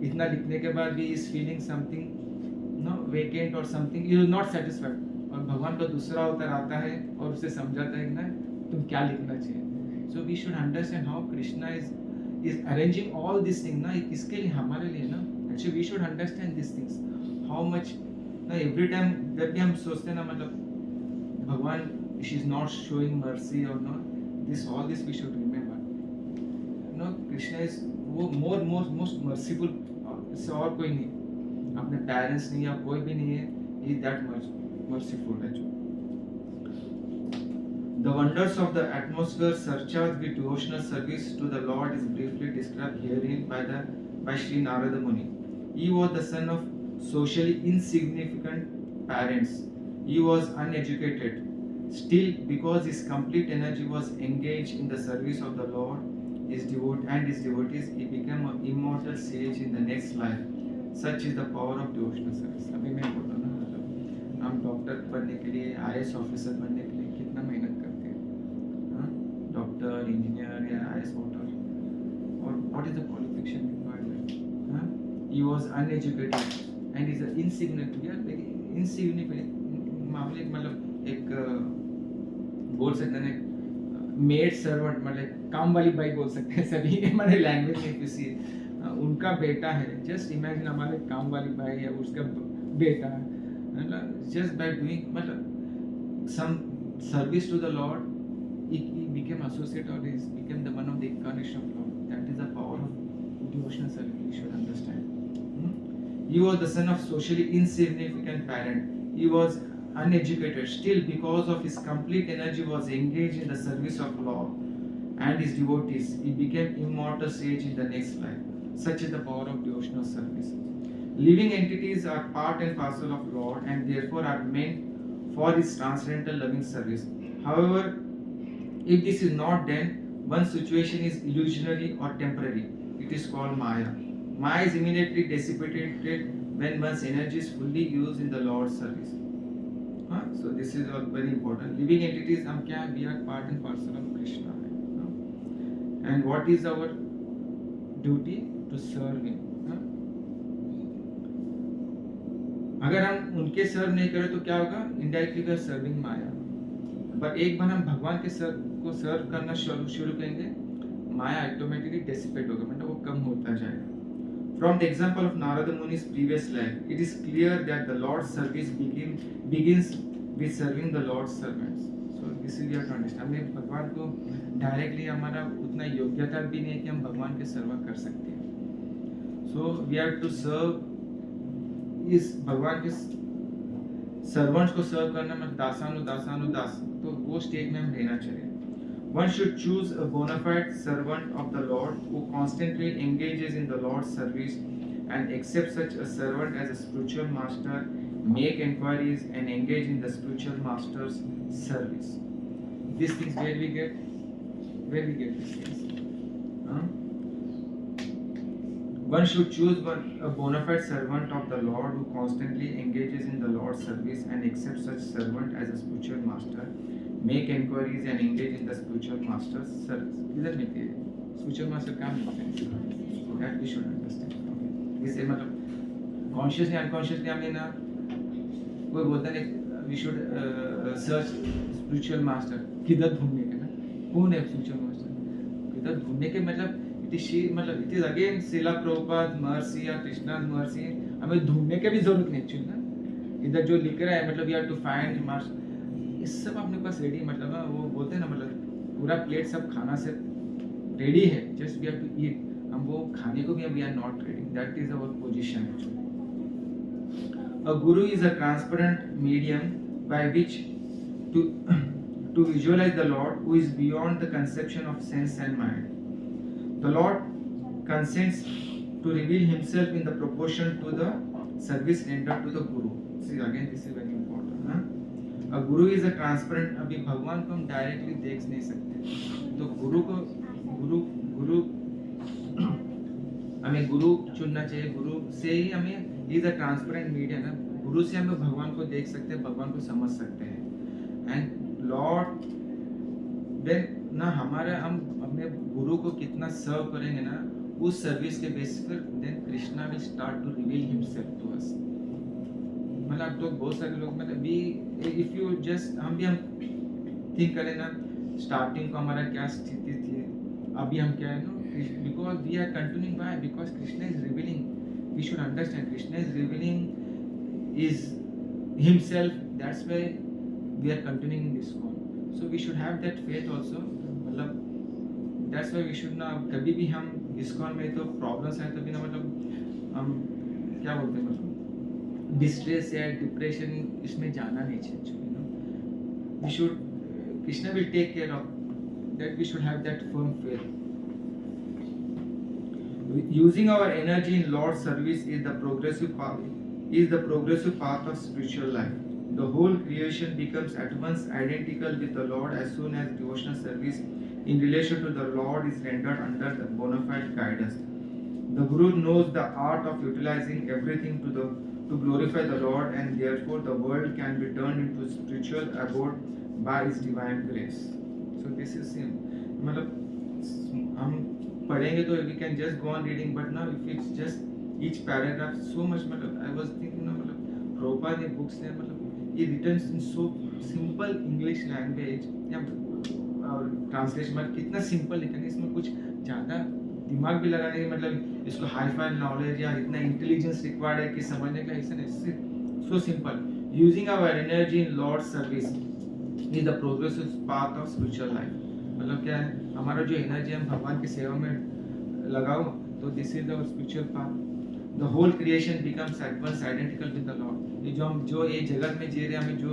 इतना लिखने के बाद भी is feeling something no vacant और something he is not satisfied. और भगवान का दूसरा अवतार आता है और उसे समझाता है कि ना तुम क्या लिखना चाहिए. So we should understand how Krishna is arranging all this thing ना. इसके लिए हमारे लिए ना actually we should understand this things how much ना. एवरी टाइम जब भी हम सोचते हैं ना मतलब भगवान she is not showing mercy और not this all this we should remember no. Krishna is वो मोस्ट मर्सीफुल. इससे और कोई नहीं. अपने पेरेंट्स नहीं या कोई भी नहीं है. He is that much merciful actually. The wonders of the atmosphere surcharged with devotional service to the Lord is briefly described herein by Sri Narada Muni. He was the son of socially insignificant parents. He was uneducated. Still, because his complete energy was engaged in the service of the Lord, his devotees, he became an immortal sage in the next life. Such is the power of devotional service. अभी मैं बोल रहा हूँ ना हम doctor बनने के लिए आईएएस ऑफिसर बनने के लिए कितना मेहनत करते हैं. डॉक्टर इंजीनियर या आईएएस वोटर और what is the qualification required. He was uneducated and is insignificant. We are very insignificant मामले मतलब एक बोल सकते हैं मेड सर्वेंट मतलब काम वाली बाई बोल सकते हैं सभी हमारे लैंग्वेज में. किसी उनका बेटा है. जस्ट इमेजिन हमारे काम वाली बाई है उसका बेटा है. Just by doing some service to the Lord, he became associate or he became the one of the incarnation of Lord. That is the power of devotional service. You should understand. He was the son of socially insignificant parent. He was uneducated. Still, because of his complete energy was engaged in the service of Lord and his devotees, he became immortal sage in the next life. Such is the power of devotional service. Living entities are part and parcel of Lord and therefore are meant for his transcendental loving service. However, if this is not done, one's situation is illusionary or temporary. It is called Maya. Maya is immediately dissipated when one's energy is fully used in the Lord's service. So this is all very important. Living entities, हम क्या हैं? We are part and parcel of Krishna. And what is our duty? To serve him. अगर हम उनके सर्व नहीं करें तो क्या होगा? इनडायरेक्टली वी आर सर्विंग माया. पर एक बार हम भगवान के को सर्व करना शुरू करेंगे माया ऑटोमेटिकली डिसिपेट होगा मतलब वो कम होता जाएगा. From the example of Narada Muni's previous life, it is clear that the Lord's service begins with serving the Lord's servants. So this is your understand. हमें भगवान को डायरेक्टली हमारा उतना योग्यता भी नहीं है कि हम भगवान के सेवा कर सकते हैं. So we have to serve इस भगवान के सर्वेंट्स को सर्व करना मतलब दास तो वो स्टेज में हम रहना चाहिए. One should choose a bona fide servant of the Lord who constantly engages in the Lord's service and accept such a servant as a spiritual master, make inquiries and engage in the spiritual master's service. These things where we get these things. Huh? One should choose a bona fide servant of the Lord who constantly engages in the Lord's service and accepts such servant as a spiritual master, make inquiries and engage in the spiritual master's service. किधर मिलती है? Spiritual master कहाँ मिलते हैं? That we should understand. Okay. इससे मतलब consciously unconsciously हमें ना कोई बोलता है we should search spiritual master. किधर ढूंढने के ना? कौन है spiritual master? किधर ढूंढने के मतलब it is again Srila Prabhupada mercy या Krishna's mercy. हमें ढूंढने के भी जरूरत नहीं चाहिए ना. इधर जो लिख रहा है मतलब we have to find master. इस सब अपने पास रेडी मतलब ना वो बोलते हैं ना मतलब पूरा प्लेट सब खाना से रेडी है. Just we have to eat. हम वो खाने को भी we are not ready. That is our position actually. A guru is a transparent medium by which to visualize the Lord who is beyond the conception of sense and mind. The Lord consents to reveal himself in the proportion to the service rendered to the guru. See again this is very important. A guru is a transparent. अभी भगवान को हम directly देख नहीं सकते तो गुरु हमें गुरु चुनना चाहिए. गुरु से ही हमें इज अ ट्रांसपेरेंट मीडिया ना. गुरु से हम भगवान को देख सकते हैं, भगवान को समझ सकते हैं. एंड लॉर्ड देन ना हमारे हम अपने गुरु को कितना सर्व करेंगे ना उस सर्विस के बेसिस पर then Krishna will start to reveal himself to us. मतलब तो बहुत सारे लोग मतलब भी इफ यू जस्ट हम थिंक करें ना स्टार्टिंग को हमारा क्या स्थिति थी अभी हम क्या है ना because we are continuing why because Krishna is revealing. We should understand Krishna is revealing is himself. That's why we are continuing in this form. So we should have that faith also. मतलब that's why we should ना कभी भी हम ISKCON में तो problems है तभी ना मतलब हम क्या बोलते हैं मतलब डिस्ट्रेस या डिप्रेशन इसमें जाना नहीं चाहिए. We should Krishna will take care of that. We should have that firm faith. Using our energy in Lord's service is the progressive path of spiritual life. The whole creation becomes at once identical with the Lord as soon as devotional service in relation to the Lord is rendered under the bona fide guidance. The Guru knows the art of utilizing everything to glorify the Lord, and therefore the world can be turned into spiritual abode by His divine grace. So this is him. मतलब हम पढ़ेंगे तो we can just go on reading, but now if it's just each paragraph so much मतलब I was thinking ना मतलब Prabhupada ने books ने मतलब ये written in so simple English language या और translation मतलब कितना simple लिखा है. इसमें कुछ ज़्यादा दिमाग भी लगाने की मतलब इसको हाई फाई नॉलेज या इतना इंटेलिजेंस रिक्वायर्ड है कि समझने का ऐसा नहीं. So simple. Using our energy in lord service is the progressive path of spiritual life. मतलब क्या है हमारा जो एनर्जी हम भगवान की सेवा में लगाओ तो this is our spiritual path. The whole creation becomes at once identical with the lord. ये जो ये जगत में जी रहे हमें जो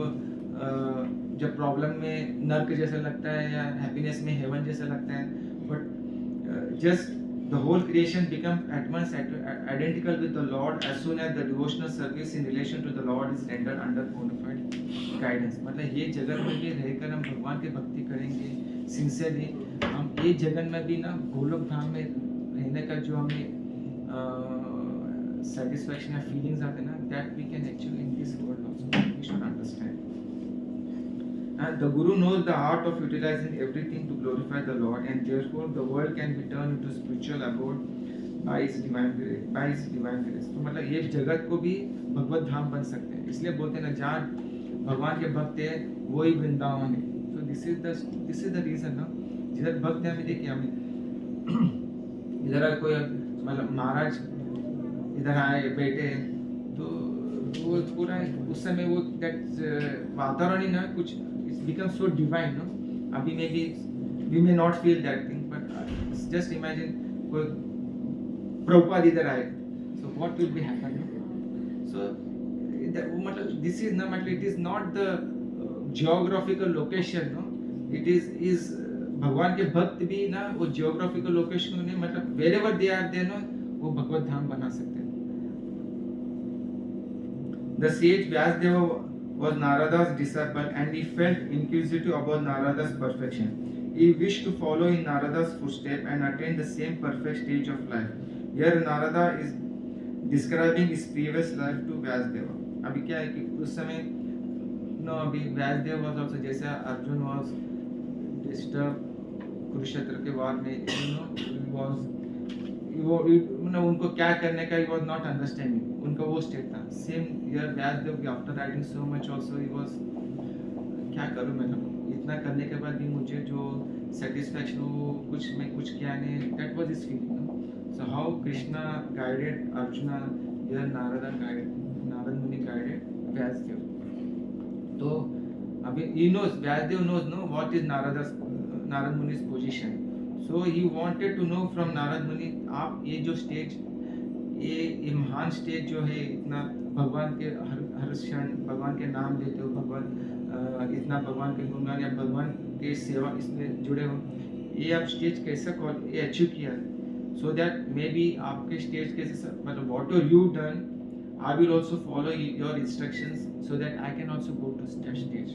जब प्रॉब्लम में नर्क जैसा लगता है या हैप्पीनेस में हेवन जैसा लगता है, but just the whole creation becomes at once identical with the Lord as soon as the devotional service in relation to the Lord is rendered under bona fide guidance. मतलब ये जगत में भी रहकर हम भगवान की भक्ति करेंगे सिंसियरली. हम ये जगत में भी ना गोलोक धाम में रहने का जो हमें satisfaction या feelings आते हैं ना, that we can actually in this world also we should understand. And the Guru knows the art of utilizing everything to glorify the Lord, and therefore the world can be turned into spiritual abode by His divine grace. तो मतलब ये जगत को भी भगवत धाम बन सकते हैं. इसलिए बोलते हैं ना जहाँ भगवान के भक्त है वही वृंदावन है. So this is the reason ना जिधर भक्त है हमें देखिए हमें इधर कोई मतलब महाराज इधर आए बैठे तो वो पूरा उस समय वो वातावरण ही ना कुछ becomes so divine, no? Abhi maybe we may not feel that thing, but just imagine कोई Prabhupada इधर आए, so what will be happen, no? So मतलब this is ना मतलब it is not the geographical location, no? It is भगवान के भक्त भी ना वो geographical location नहीं मतलब wherever they are there, no? वो भगवत धाम बना सकते हैं. The sage Vyasdeva was Narada's disciple and he felt inquisitive about Narada's perfection. He wished to follow in Narada's footsteps and attain the same perfect stage of life. Here Narada is describing his previous life to Vyasdeva. अभी क्या है कि उस समय no अभी Vyasdeva was also जैसे Arjun was disturbed Kurukshetra के वार में was उनको क्या करने का he was not understanding उनका वो स्टेट था सेम यार Vyasadeva after writing so much also he was क्या करूं मैं इतना करने के बाद भी मुझे जो सेटिस्फैक्शन वो कुछ क्या नहीं that was his feeling so how Krishna guided Arjuna यार नारद मुनि गाइडेड व्यासदेव तो अभी he knows Vyasadev knows no what is Narad मुनि's position so he wanted to know from Narad Muni आप ये जो स्टेज ये महान स्टेज जो है इतना भगवान के हर क्षण भगवान के नाम लेते हो भगवान इतना भगवान के गुणगान या भगवान के सेवा इसमें जुड़े हो ये आप स्टेज कैसे ये अचीव किया सो दैट मे बी आपके स्टेज कैसे मतलब what are you done I will also follow your instructions so that I can also go to that stage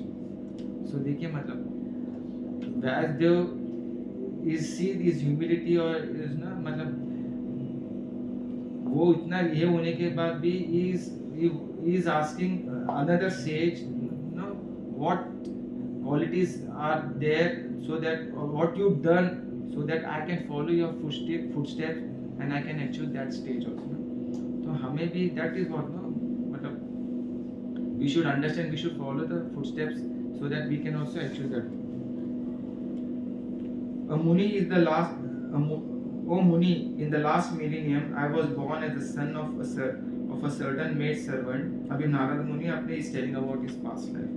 so देखिए मतलब Vyasdev is see this humility और is ना मतलब वो इतना ये होने के बाद भी is asking another sage no what qualities are there so that what you've done so that I can follow your footsteps and I can achieve that stage also तो हमें भी that is what no मतलब we should understand we should follow the footsteps so that we can also achieve that A Muni is the last. O Muni, in the last millennium, I was born as the son of a certain maid servant. अभी नारद मुनि अपने is telling about his past life.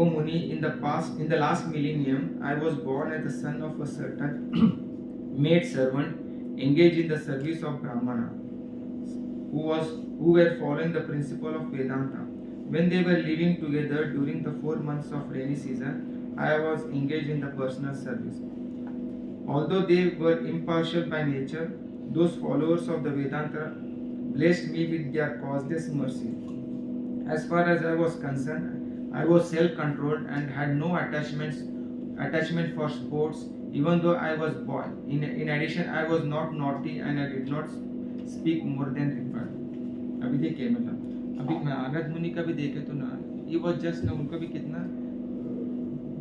O Muni, in the last millennium, I was born as the son of a certain maid servant engaged in the service of Brahmana, who were following the principle of Vedanta. When they were living together during the 4 months of rainy season, I was engaged in the personal service. Although they were impartial by nature, those followers of the Vedanta blessed me with their causeless mercy. As far as I was concerned, I was self-controlled and had no attachment for sports, even though I was boy. In addition, I was not naughty and I did not speak more than required. अभी देखिए मतलब अभी नारद मुनि का भी देखे तो ना ये was just ना उनका भी कितना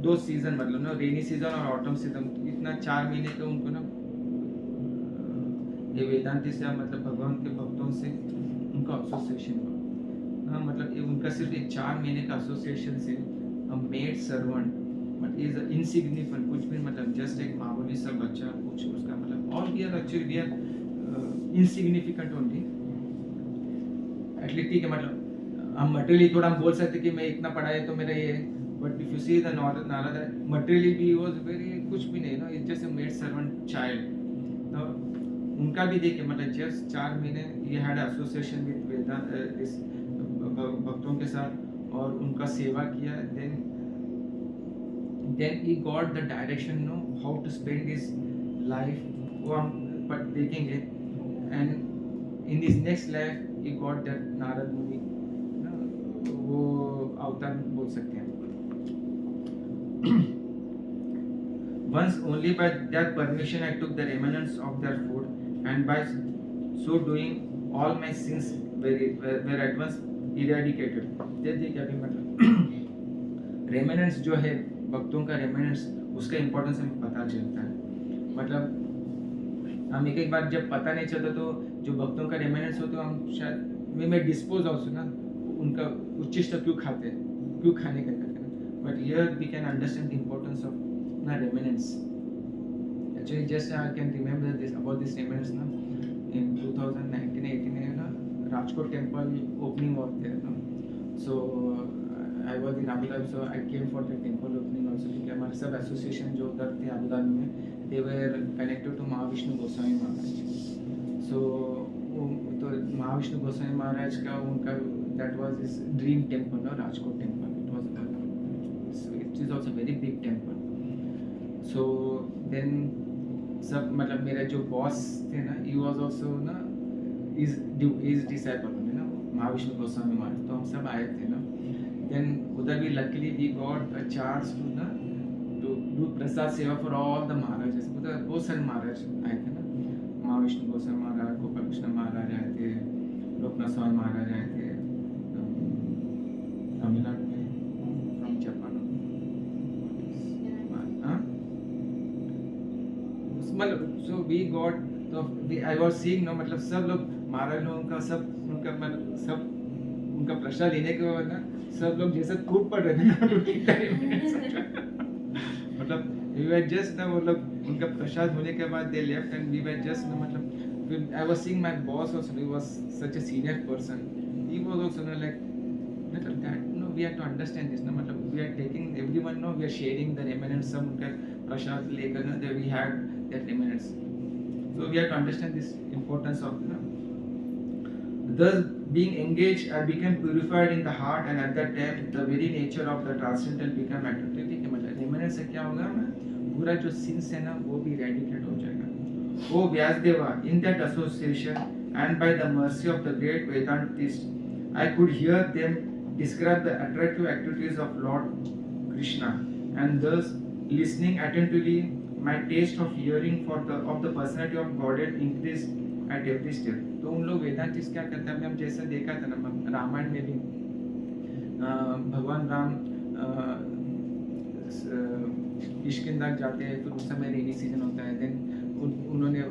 दो सीजन मतलब ना रेनी सीजन और ऑटम सीजन इतना 4 महीने का उनको ना ये वेदांती से मतलब भगवान के भक्तों से उनका एसोसिएशन हुआ हाँ मतलब ये उनका सिर्फ एक 4 महीने का एसोसिएशन से maid servant but is insignificant कुछ भी मतलब जस्ट एक मामूली सा बच्चा कुछ उसका मतलब all we are actually we are insignificant only at least ठीक है मतलब हम मटेरियली थोड़ा हम बोल सकते कि मैं इतना पढ़ा है तो मेरा ये But if you see the Narada, materially he was very कुछ भी नहीं ना it's just a maid servant child. तो उनका भी देखिए मतलब just 4 महीने he had association with Vedanta इस भक्तों के साथ और उनका सेवा किया then he got the direction know how to spend his life वो हम पर देखेंगे and in his next life he got that Narad मुनि वो अवतार बोल सकते हैं Once only by that permission I took the remnants of their food, and by so doing all my sins were at once eradicated. देखिए क्या भी मतलब remnants जो है भक्तों का remnants उसका importance हमें पता चलता है मतलब हम एक बार जब पता नहीं चलता तो जो भक्तों का remnants होते हम शायद वे में dispose also ना उनका उच्चिष्ट क्यों खाते हैं क्यों खाने का But here we can understand the importance of remnants. Actually, just I can remember this about this remnants. In 2019-18, Rajkot temple opening was there. So I was in Abu Dhabi, so I came for the temple opening also. क्योंकि हमारे सब association जो उधर थे Abu Dhabi में, they were connected to Mahavishnu Goswami Maharaj. So तो Mahavishnu Goswami Maharaj का उनका that was his dream temple, no Rajkot temple. It is also a very big temple. So then सब मतलब मेरे जो बॉस थे ना he was also ना his disciple ना महाविष्णु गोस्वामी महाराज, तो हम सब आए थे ना। देन उधर भी luckily we got a chance to do prasad seva for all the महाराज। उधर बहुत सारे महाराज आए थे ना, महाविष्णु गोस्वामी महाराज, गोपाल कृष्ण महाराज आए थे, लोकनाथ स्वामी महाराज आए थे, तमिलनाडु में फ्रॉम जापान। मतलब सो वी गॉट, तो आई वाज सीइंग नो, मतलब सब लोग महाराज लोगों का, सब उनका मतलब सब उनका प्रसाद लेने के बाद ना सब लोग जैसे कूद पड़ रहे थे ना रोटी टाइम में। मतलब वी वर जस्ट ना, वो लोग उनका प्रसाद होने के बाद they left and we were just ना, मतलब I was seeing my boss also, he was such a senior person, he was also ना लाइक मतलब that no we have to understand this ना, मतलब we are taking everyone no, we are sharing the remnants, सब उनका प्रसाद लेकर ना, we had that remnants, so we have to understand this importance of thus being engaged I became purified in the heart, and at that time the very nature of the transcendental became attractive। ठीक है, मतलब remnant से क्या होगा ना, पूरा जो since है ना वो भी इरेडिकेट हो जाएगा। ओ Vyasadeva, in that association and by the mercy of the great Vedantist I could hear them describe the attractive activities of Lord Krishna, and thus listening attentively my taste of hearing for the personality of Godhead increased at every step। तो उन लोग वेदांतिस्ट क्या करते हैं, हम जैसे देखा था ना रामायण में भी भगवान राम किष्किंधा जाते हैं, फिर उस समय रेनी सीजन होता है, देन उन्होंने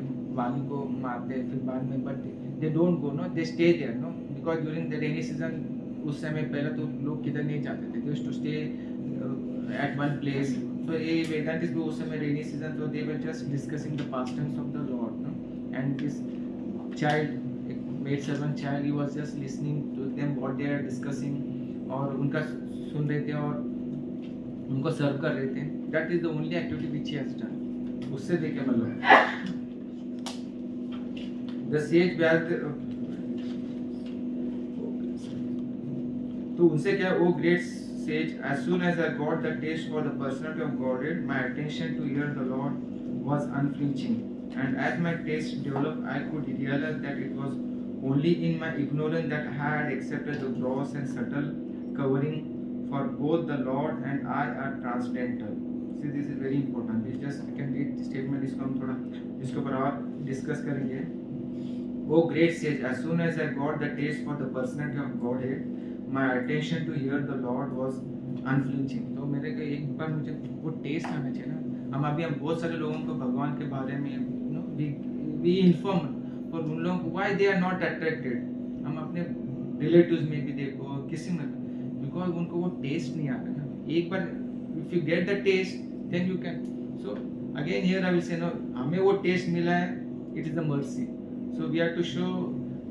वाली को मारते हैं, फिर बाद में but they don't go no, they stay there no, because during the rainy season उस समय पहले तो लोग किधर नहीं जाते थे, they used to stay at one place. So a Vedantis भी उस समय rainy season, so they were just discussing the pastimes of the Lord, no? And this child, maid servant child, he was just listening to them what they are discussing, और उनका सुन रहे थे और उनको सर्व कर रहे थे। That is the only activity which he has done। उससे देखे मतलब the sage व्यास, तो उनसे क्या, वो great sage, as soon as I got the taste for the personality of Godhead, my attention to hear the Lord was unflinching, and as my taste developed, I could realize that it was only in my ignorance that I had accepted the gross and subtle covering for both the Lord and I are transcendental। See, this is very important। We just can read the statement, इसको हम थोड़ा इसके ऊपर और discuss करेंगे। Oh great sage, as soon as I got the taste for the personality of Godhead, my attention to hear the Lord was unflinching। तो मेरे को एक बार मुझे वो टेस्ट आना चाहिए ना। हम अभी बहुत सारे लोगों को भगवान के बारे में नो वी इन्फॉर्म, और उन लोगों को why they are not attracted, हम अपने रिलेटिव्स में भी देखो किसी में, बिकॉज उनको वो टेस्ट नहीं आता ना। एक बार if you get the test then you can, so again here I will say no, हमें वो टेस्ट मिला है, it is the mercy, so we have to show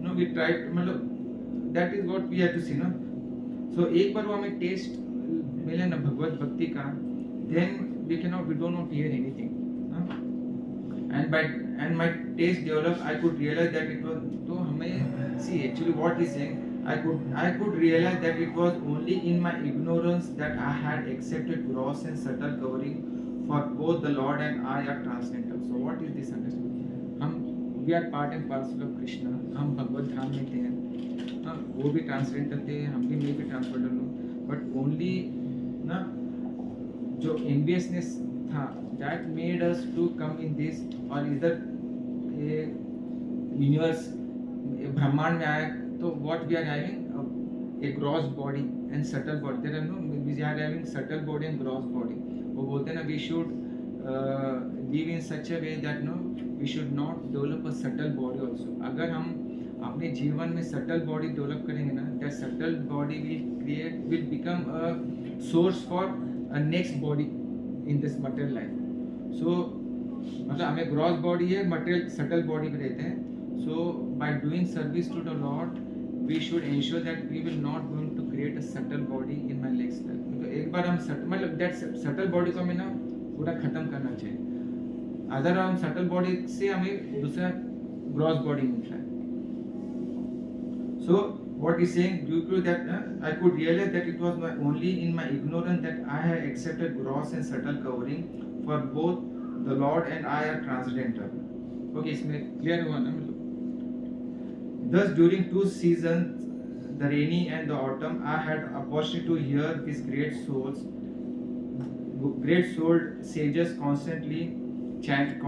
no, we try, मतलब that is what we have to see no. So एक बार वो हमें test मिले ना भगवत भक्ति का, then we don't not hear anything, and my taste developed, I could realize that it was, तो हमें see actually what he's saying, I could realize that it was only in my ignorance that I had accepted gross and subtle covering for both the Lord and I are transcendental। So what is this understanding? हम we are part and parcel of Krishna, हम भगवत धाम में थे, हाँ वो भी transcendental थे, हम भी मैं भी ट्रांसडेंटल हूँ, बट ओनली ना जो एनवियसनेस था that made us to come in this, और इधर ये यूनिवर्स ब्रह्मांड में आया, तो what we are having a gross body and subtle body, there are no, we are having subtle body and gross body। वो बोलते हैं ना we should live in such a way that no we should not develop a subtle body also। अगर हम अपने जीवन में subtle body develop करेंगे ना, that subtle body will become a source for a next body in this material life. So मतलब हमें gross body है, मटेरियल सटल बॉडी में रहते हैं, so by doing service to the lord we should ensure that we will not going to create a subtle body in my next life. तो एक बार हम मतलब दैट सटल बॉडी को हमें ना पूरा खत्म करना चाहिए, अदर हम सटल बॉडी से हमें दूसरा ग्रॉस बॉडी मिलता है। So what he's saying, due to that I could realize that it was only in my ignorance that I had accepted gross and subtle covering for both the Lord and I are transcendental। Okay, इसमें clear हुआ ना मतलब। Thus during 2 seasons the rainy and the autumn, I had opportunity to hear these great souled sages constantly chant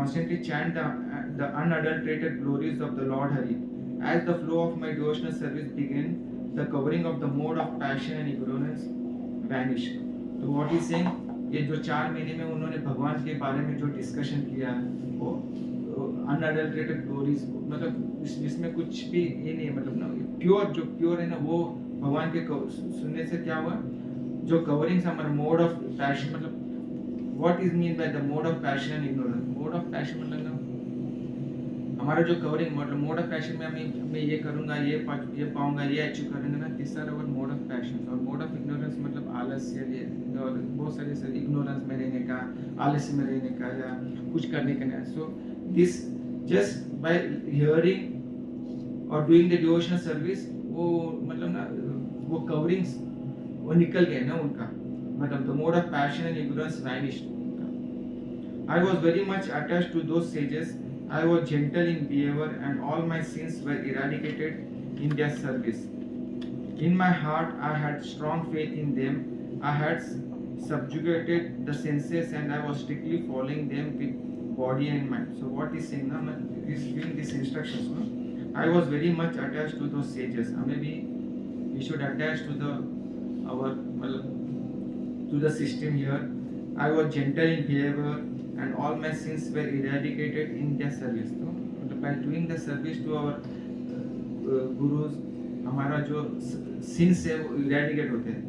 the unadulterated glories of the Lord Hari. As the flow of my devotional service began, the covering of the mode of passion and ignorance vanished. तो what is saying, ये जो 4 महीने में उन्होंने भगवान के बारे में जो डिस्कशन किया वो अनअडल्टरेटेड ग्लोरीज, मतलब इसमें कुछ भी ये नहीं है, मतलब ना प्योर है ना, वो भगवान के सुनने से क्या हुआ, जो कवरिंग्स हमारे मोड ऑफ पैशन, मतलब what is mean by the mode of passion and ignorance. Mode of passion मतलब ना हमारा जो कवरिंग मतलब मोड ऑफ पैशन में मैं ये करूँगा, ये पाऊंगा, ये अचीव करूँगा ना, this are our mode of passion. और मोड ऑफ इग्नोरेंस मतलब आलस्य, और बहुत सारे इग्नोरेंस में रहने का, आलस्य में रहने का या कुछ करने का नहीं। So this just by hearing और डूइंग द डिवोशनल सर्विस, वो मतलब ना वो कवरिंग्स वो निकल गए ना उनका, मतलब the mode of passion and ignorance vanished. I was very much attached to those sages. I was gentle in behavior and all my sins were eradicated in their service. In my heart, I had strong faith in them. I had subjugated the senses and I was strictly following them with body and mind. So what is saying now? Is giving these instructions. No? I was very much attached to those sages. Maybe we should attach to the system here. I was gentle in behavior and all my sins were eradicated in their service. So by doing the service to our gurus, हमारा जो sins है वो eradicate होते हैं।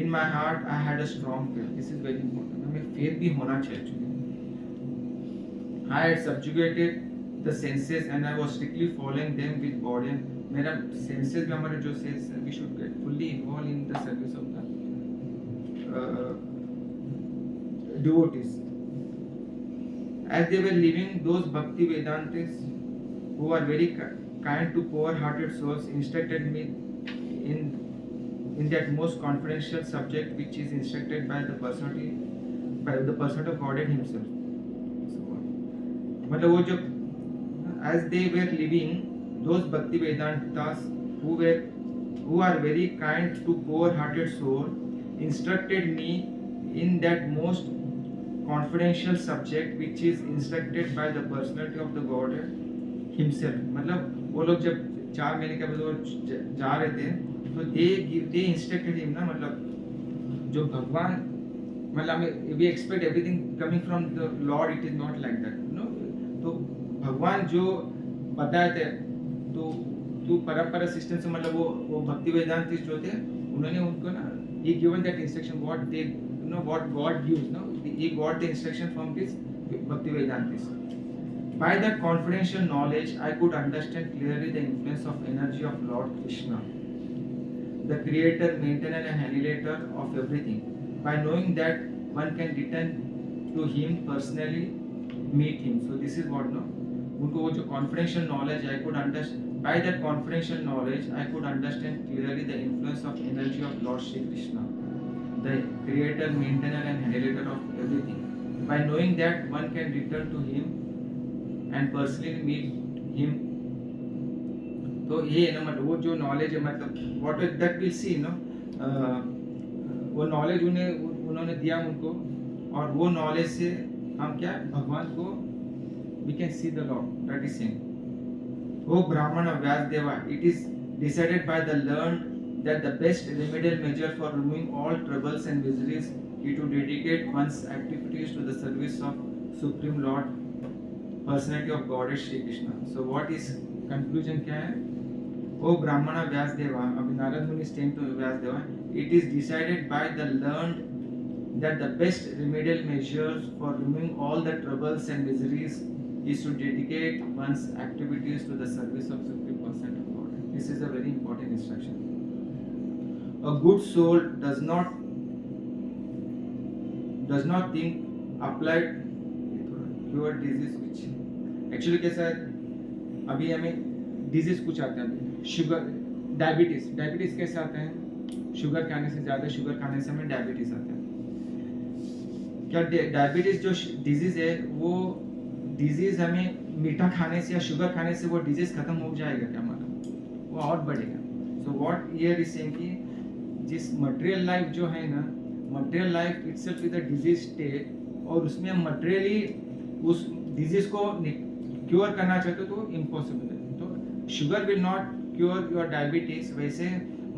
In my heart I had a strong faith. This is very important. हमें faith भी होना चाहिए actually. I had subjugated the senses and I was strictly following them with body and मेरा senses में हमारे जो senses we should get fully involved in the service of the devotees. As they were living, those Bhakti Vedantis who are very kind to poor-hearted souls instructed me in that most confidential subject which is instructed by the personality of Godhead Himself. So, मतलब वो जो as they were living, those Bhakti Vedantas who are very kind to poor-hearted soul instructed me in that most confidential subject which is instructed by the personality of the Godhead Himself. मतलब वो लोग जब 4 महीने के बाद वो जा रहे थे तो they instructed him ना, मतलब जो भगवान, मतलब we expect everything coming from the Lord, it is not like that, you know. तो भगवान जो बताए थे तो परंपरा सिस्टम से, मतलब वो भक्ति वेदांतिस्ट जो थे उन्होंने उनको ना he given that instruction what they, you know, what God gives, no, he got the instruction from this Bhakti Vedantis. By that confidential knowledge, I could understand clearly the influence of energy of Lord Krishna, the creator, maintainer and annihilator of everything. By knowing that, one can return to him personally, meet him. So this is what, no, उनको वो जो confidential knowledge, I could understand. By that confidential knowledge, I could understand clearly the influence of energy of Lord Shri Krishna, the creator, maintainer and annihilator of everything. By knowing that, one can return to him and personally meet him. तो ये है ना, मतलब वो जो knowledge है, मतलब what that we'll see, no, वो knowledge उन्होंने दिया उनको, और वो knowledge से हम क्या भगवान को we can see the Lord. That is saying, O Brahmana Vyasdeva, it is decided by the learned that the best remedial measure for removing all troubles and miseries is to dedicate one's activities to the service of Supreme Lord, Personality of Godhead Shri Krishna. So what is conclusion क्या है? O Brahmana Vyasdeva, अभी नारद मुनि saying to Vyasdeva, it is decided by the learned that the best remedial measures for removing all the troubles and miseries is to dedicate one's activities to the service of Supreme Personality of Godhead. This is a very important instruction. A good soul does not think applied cure disease, which actually कैसा है, अभी हमें disease कुछ आते हैं, sugar, diabetes कैसे आते हैं, शुगर खाने से, ज़्यादा शुगर खाने से हमें डायबिटीज आता है। क्या डायबिटीज जो डिजीज है, वो डिजीज हमें मीठा खाने से या शुगर खाने से वो डिजीज खत्म हो जाएगा क्या, हमारा वो और बढ़ेगा। So what here is saying कि जिस मटेरियल लाइफ जो है ना, material life itself is a disease state और उसमें हम मटेरियली उस डिजीज को क्योर करना चाहते हो तो इम्पॉसिबल है. तो sugar will not cure your diabetes. वैसे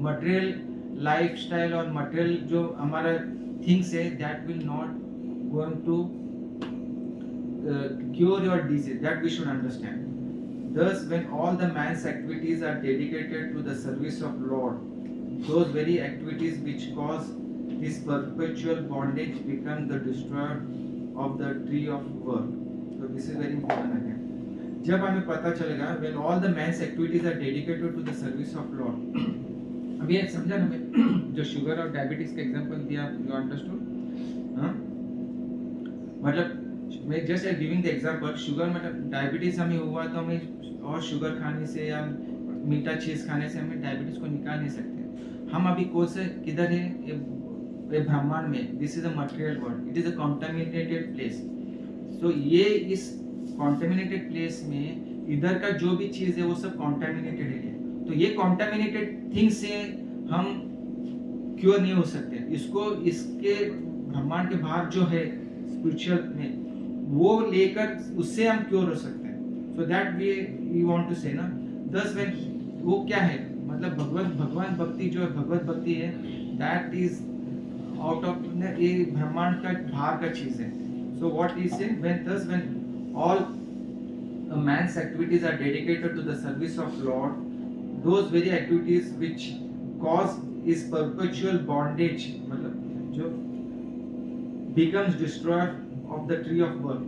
मटेरियल लाइफस्टाइल और मटेरियल जो हमारा थिंग्स है that will not going to cure your disease. That we should understand. Thus, when all the man's activities are dedicated to the service of Lord, those very activities which cause this perpetual bondage become the destroyer of the tree of work. So this is very important again. जब हमें पता चलेगा when all the man's activities are dedicated to the service of Lord. अभी ये समझा ना मैं जो शुगर और डायबिटीज का एग्जांपल दिया, यू अंडरस्टूड? हाँ, मतलब मैं just giving the example. Sugar मतलब डायबिटीज हमें हुआ तो हमें और शुगर खाने से या मीठा चीज खाने से हमें डायबिटीज को निकाल नहीं सकते. हम अभी कौन से किधर है? ये ब्रह्मांड में. This is a material world. It is a contaminated place. So ये इस कॉन्टामिनेटेड प्लेस में इधर का जो भी चीज है वो सब कॉन्टामिनेटेड है. तो ये कॉन्टामिनेटेड थिंग से हम क्योर नहीं हो सकते. इसको इसके ब्रह्मांड के बाहर जो है स्पिरिचुअल में वो लेकर उससे हम क्योर हो सकते हैं. So that we want to say ना. दस व्हेन वो क्या है मतलब भगवान भक्ति जो है भगवत भक्ति है दैट इज आउट ऑफ ये ब्रह्मांड का बाहर का चीज है. सो व्हाट इज से when all man's activities are dedicated to the service of Lord, those very activities which cause his perpetual bondage मतलब जो becomes destroyer of the tree of birth.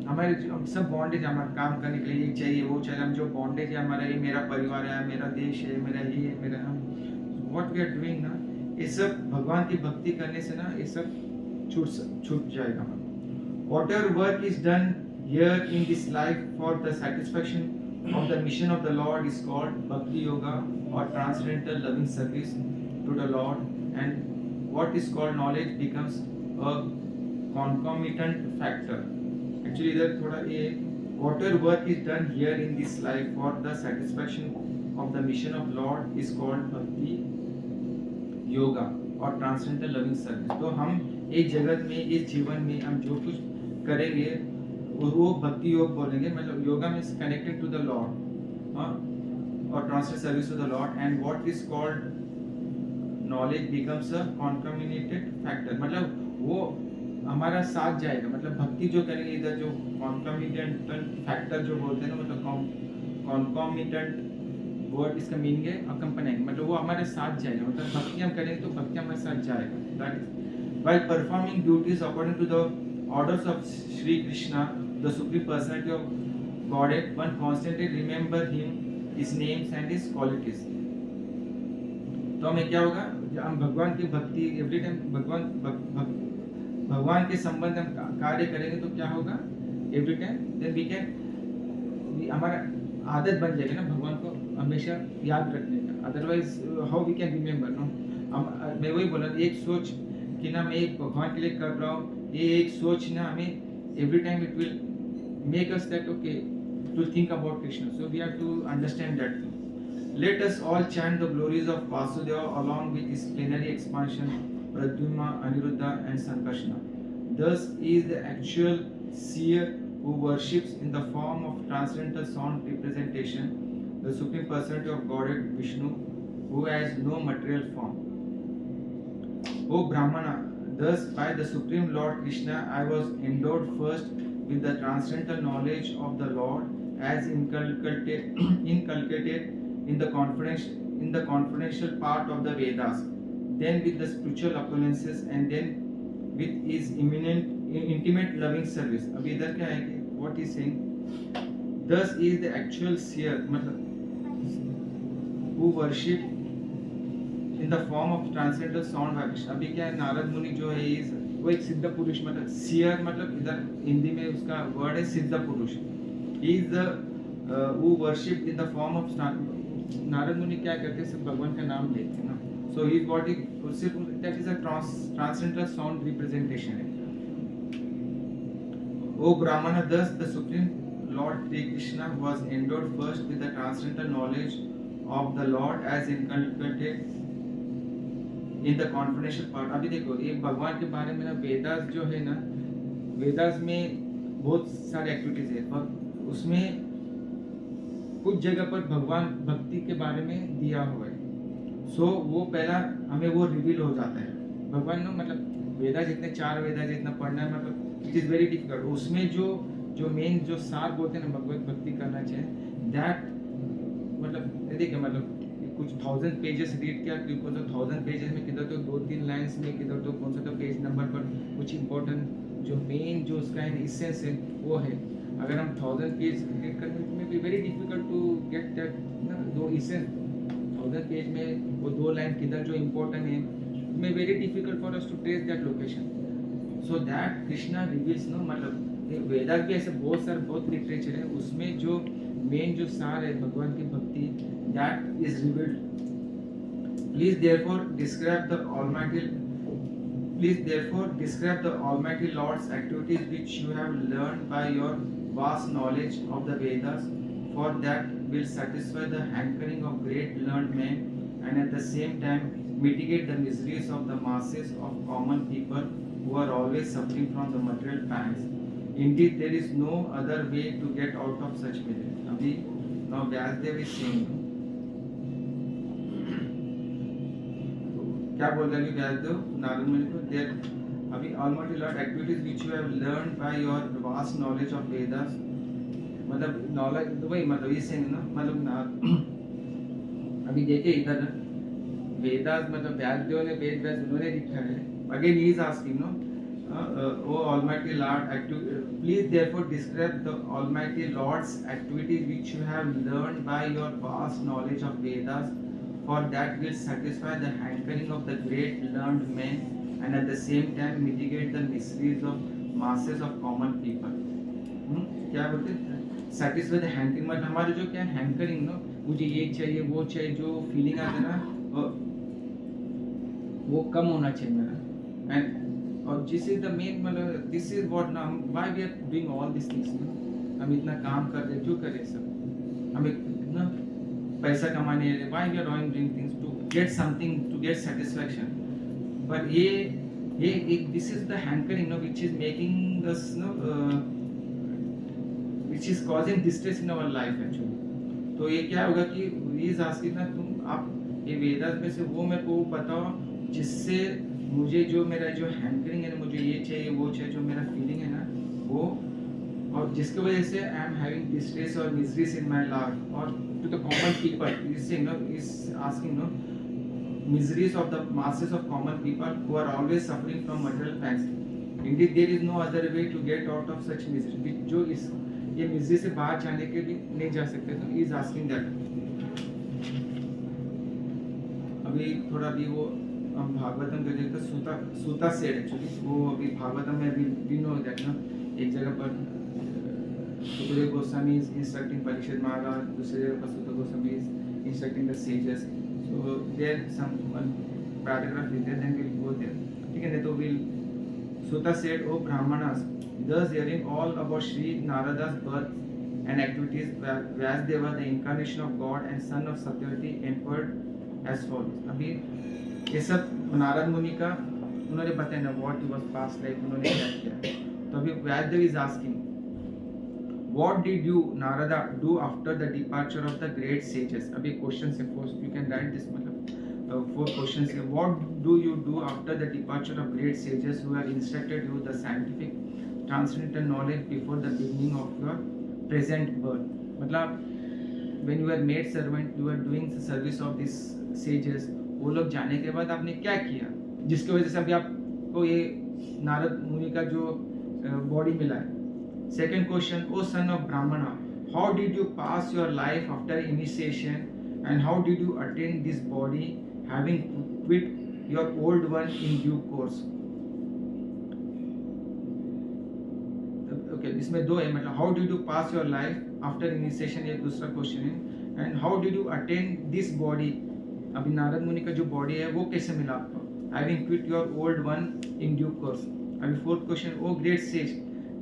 हमारे हम सब बॉन्डेज हमारा काम करने के लिए ये चाहिए वो चाहिए. हम जो बॉन्डेज है हमारा ये मेरा परिवार है मेरा देश है मेरा ये है मेरा हम व्हाट वी आर डूइंग ना ये सब भगवान की भक्ति करने से ना ये सब छूट जाएगा. Whatever work is done here in this life for the satisfaction of the mission of the Lord is called Bhakti Yoga or transcendental loving service to the Lord, and what is called knowledge becomes a concomitant factor. Actually इधर थोड़ा ये whatever work is done here in this life for the satisfaction of the mission of Lord is called Bhakti Yoga or transcendental loving service. तो हम इस जगत में इस जीवन में हम जो कुछ करेंगे वो भक्ति योग बोलेंगे. मतलब योगा में कनेक्टेड टू द लॉर्ड और translate service to the lord. And what is called knowledge becomes a contaminated factor. मतलब वो हमारा साथ जाएगा. मतलब भक्ति जो करेंगे इधर जो कॉन्कमिनेंट फैक्टर जो बोलते हैं ना मतलब कॉन्कमिनेंट वर्ड इसका मीनिंग है अकम्पनिंग. मतलब वो हमारे साथ जाएगा. मतलब भक्ति हम करेंगे तो भक्ति हमारे साथ जाएगा. That is while performing duties according to the orders of Sri Krishna, the Supreme Personality of Godhead, one constantly remember him, his names and his qualities. तो हमें क्या होगा हम भगवान की भक्ति एवरी टाइम भगवान के संबंध हम कार्य करेंगे तो क्या होगा every time then we can हमारा आदत बन जाएगी ना भगवान को हमेशा याद रखने का. Otherwise how we can remember no. मैं वही बोला एक सोच कि ना मैं एक भगवान के लिए कर रहा हूँ ये एक सोच ना हमें every time it will make us that okay to think about Krishna. So we have to understand that thing. Let us all chant the glories of Vasudeva along with his plenary expansion Pradyumna, Aniruddha and Sankarshana. Thus is the actual seer who worships in the form of transcendental sound representation the Supreme Personality of Godhead Vishnu who has no material form. O Brahmana, thus by the Supreme Lord Krishna I was endowed first with the transcendental knowledge of the Lord as inculcated in the confidential part of the Vedas, then with the spiritual appearances and then with his intimate loving service. अब इधर क्या है कि what is saying? Thus is the actual seer, मतलब who worship in the form of transcendental sound vibration. अभी क्या है नारद मुनि जो है वो एक सिद्ध पुरुष मतलब seer मतलब इधर हिंदी में उसका वर्ड है सिद्ध पुरुष. He is the who worship in the form of Narad मुनि क्या करते हैं सब भगवान का नाम लेते हैं ना. So he body that is a transcendental sound representation है. O Brahmana, thus the Supreme Lord Sri Krishna was endowed first with the transcendental knowledge of the Lord as inculcated in the confidential part. अभी देखो ये भगवान के बारे में ना वेदास जो है ना, वेदास में बहुत सारे एक्टिविटीज है, पर उसमें कुछ जगह पर भगवान भक्ति के बारे में दिया हुआ है. सो वो पहला हमें वो रिवील हो जाता है. भगवान ना मतलब वेदास जितने 4 वेदास जितना पढ़ना है मतलब इट इज़ वेरी डिफिकल्ट. उसमें जो मेन जो सार बोलते हैं ना भगवत भक्ति करना चाहिए, दैट मतलब देखिए मतलब कुछ 1000 पेजेस रीड किया, कौन सा 1000 पेजेस में किधर तो 2-3 लाइंस में किधर तो कौन सा तो पेज नंबर पर कुछ इंपॉर्टेंट जो मेन जो उसका है इसेंस है वो है. अगर हम 1000 पेज रीड करने में भी very difficult to get that ना दो इसेंस. 1000 पेज में वो 2 लाइन किधर जो इम्पोर्टेंट है में very difficult for us to trace that location. So that Krishna reveals no मतलब वेदास भी ऐसे बहुत लिटरेचर है, उसमें जो मेन जो सार है भगवान की भक्ति that is revealed. Please therefore describe the almighty lord's activities which you have learned by your vast knowledge of the Vedas, for that will satisfy the hankering of great learned men and at the same time mitigate the miseries of the masses of common people who are always suffering from the material pangs. Indeed, there is no other way to get out of such misery. Abhi, now Vyasdev is saying, क्या बोल रहे हैं व्यासदेव नारद मुनि को? There अभी almighty Lord activities which you have learned by your vast knowledge of Vedas. मतलब knowledge वही मतलब इससे ना मतलब अभी देखिए इधर वेदास मतलब व्यासदेव ने वेद व्यास उन्होंने लिखा है. Again he is asking no O almighty lord please therefore describe the almighty lord's activities which you have learned by your vast knowledge of Vedas, for that will satisfy the hankering of the great learned men and at the same time mitigate the miseries of masses of common people. क्या बोलते हैं? satisfy the hankering मतलब हमारे जो क्या hankering no मुझे ये चाहिए वो चाहिए जो फीलिंग आता है ना वो कम होना चाहिए मेरा. एंड और दिस इज द मेन मतलब दिस इज व्हाट ना why we are doing all this things. हम इतना काम कर रहे क्यों कर रहे सब? हमें ना पैसा कमाने के लिए why we are doing things to get something to get satisfaction. but ये एक this is the hankering no which is making us no which is causing distress in our life actually. तो ये क्या होगा कि is asking ना तुम आप ये वेदास में से वो मेरे को बताओ जिससे मुझे जो मेरा जो हैंकरिंग है ना मुझे ये चाहिए वो चाहिए जो मेरा फीलिंग है ना वो और जिसकी वजह से आई एम हैविंग डिस्ट्रेस और मिजरीज इन माय लाइफ और to the common people is asking no miseries of the masses of common people who are always suffering from material pangs. Indeed, there is no other way to get out of such misery. जो इस ये misery से बाहर जाने के भी नहीं जा सकते. तो इज आस्किंग दैट. अभी थोड़ा भी वो हम भागवतम के देखते सूता सेड एक्चुअली वो अभी भागवतम में अभी वी नो दैट ना एक जगह पर सुखदेव गोस्वामी इज इंस्ट्रक्टिंग परीक्षित महाराज, दूसरी जगह पर Suta Goswami is instructing the sages. So there some one paragraph is there, then we'll go there. ठीक है नहीं तो we'll Suta said, "O Brahmanas, thus hearing all about Sri Narada's birth and activities, Vyasdeva, the incarnation of God and son of Satyavati, inquired as follows." अभी ये सब नारद मुनि का उन्होंने बताया ना what was past life उन्होंने क्या किया. तो अभी Vyasdev is asking, what did you Narada do after the departure of the great sages? अभी questions है, you can write this मतलब 4 questions है. What do you do after the departure of great sages who have instructed you the scientific transcendental knowledge before the beginning of your present birth? मतलब when you were made servant, you were doing the service of these sages. वो लोग जाने के बाद आपने क्या किया जिसकी वजह से अभी आपको ये नारद मुनि का जो बॉडी मिला है. Second question, O son of Brahmana, how did you pass your life after initiation and how did you attain this body having quit your old one in due course? Okay, इसमें 2 है मतलब how did you pass your life after initiation ये दूसरा question है and how did you attain this body. अभी नारद मुनि का जो बॉडी है वो कैसे मिला आपको having quit your old one in due course. अभी 4th question, O great sage,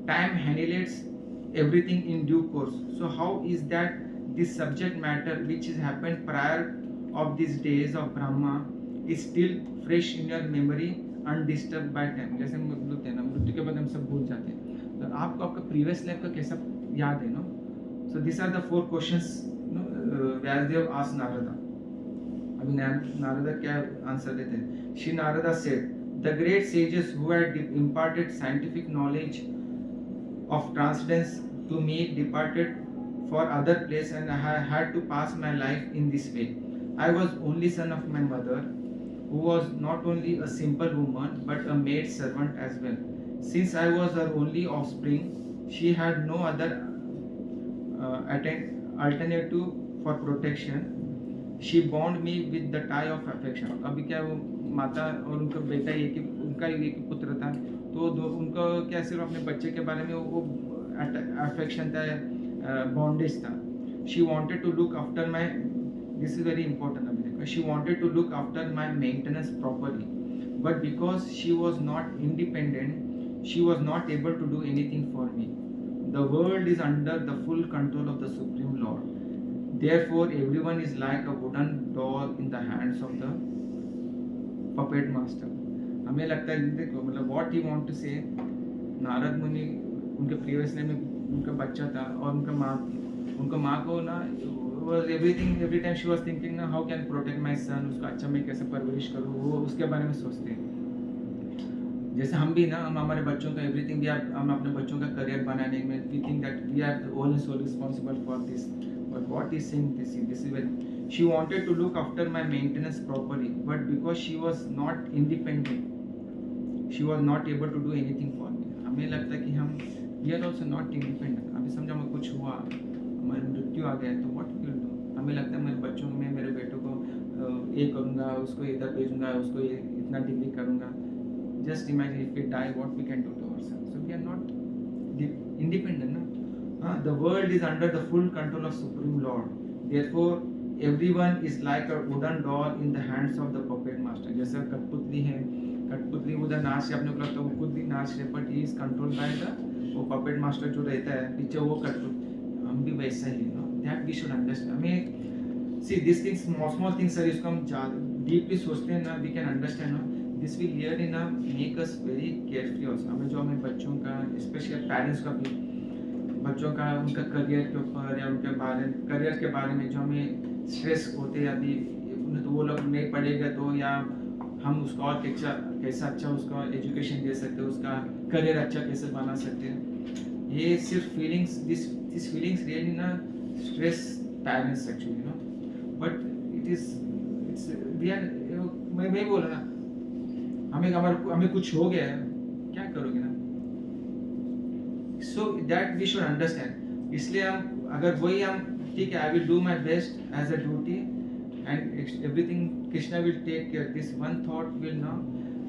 time annihilates everything in due course. So how is that this subject matter which has happened prior of these days of Brahma is still fresh in your memory undisturbed by time. जैसे हम लोग बोलते हैं ना, मृत्यु के बाद हम सब भूल जाते हैं, तो आपको आपका प्रीवियस लाइफ का कैसा याद है, no? So these are the 4 questions, Vyasdev asked Narada. अभी नारदा क्या आंसर देते हैं? Shri Narada said, the great sages who had imparted scientific knowledge of transcendence to me departed for other place, and I had to pass my life in this way. I was only son of my mother, who was not only a simple woman but a maid servant as well. Since I was her only offspring, she had no other alternative for protection. She bound me with the tie of affection. अभी क्या वो माता और उनका बेटा एक ही, उनका एक पुत्र था, तो उनका क्या सिर्फ अपने बच्चे के बारे में वो अफेक्शन था, बॉन्डेज था. She wanted to look after my, this is very important अभी देखो, she wanted to look after my maintenance properly, but because she was not independent, she was not able to do anything for me. The world is under the full control of the Supreme Lord. Therefore, everyone is like a wooden doll in the hands of the puppet master. हमें लगता है देखो, मतलब what he want to say, Narad मुनि उनके previous life में उनका बच्चा था और उनका माँ को ना was everything, every time she was thinking ना how can protect my son, उसका अच्छा मैं कैसे परवरिश करूँ, वो उसके बारे में सोचते हैं. जैसे हम भी ना, हम हमारे बच्चों का एवरीथिंग, हम अपने बच्चों का करियर बनाने में we think that we are the only soul responsible for this, but what is saying this is very, she wanted to look after my maintenance properly, but because she was not independent, she was not able to do anything for me. हमें लगता है कि हम we are also not independent. अभी समझो हमें कुछ हुआ, हमारी मृत्यु आ गया, तो व्हाट विल डू? हमें लगता है मेरे बच्चों में, मेरे बेटों को ये करूँगा, उसको इधर भेजूँगा, उसको इतना डिग्री करूँगा. Just imagine if we die, what we can do to ourselves. So we are not independent. No? The world is under the full control of Supreme Lord. Therefore, everyone is like a wooden doll in the hands of the puppet master. जैसे कठपुतली है, कठपुतली उधर नाच रहे, अपने को लगता है वो खुद भी नाच रहे, but he is controlled by the वो puppet master जो रहता है पीछे, वो कठपुतली. हम भी वैसा ही, no? That we should understand. हमें see these things, small things, sir इसको हम deeply सोचते हैं ना, we can understand, no? This will really ना make us very carefree also. हमें जो हमें बच्चों का, स्पेशली पेरेंट्स का भी, बच्चों का उनका करियर के ऊपर या उनके करियर के बारे में जो हमें स्ट्रेस होते हैं अभी, उन्हें तो वो लोग नहीं पढ़ेगा तो, या हम उसका और कैसा अच्छा उसका एजुकेशन दे सकते हैं, उसका करियर अच्छा कैसे बना सकते हैं. ये सिर्फ फीलिंग्स, दिस फीलिंग्स रियली ना stress parents actually, no, but it's we are, मैं बोल रहा ना, हमें कुछ हो गया है, क्या करोगे ना? So that we should understand. इसलिए हम अगर वही हम ठीक है, I will do my best as a duty and everything Krishna will take care. This one thought will ना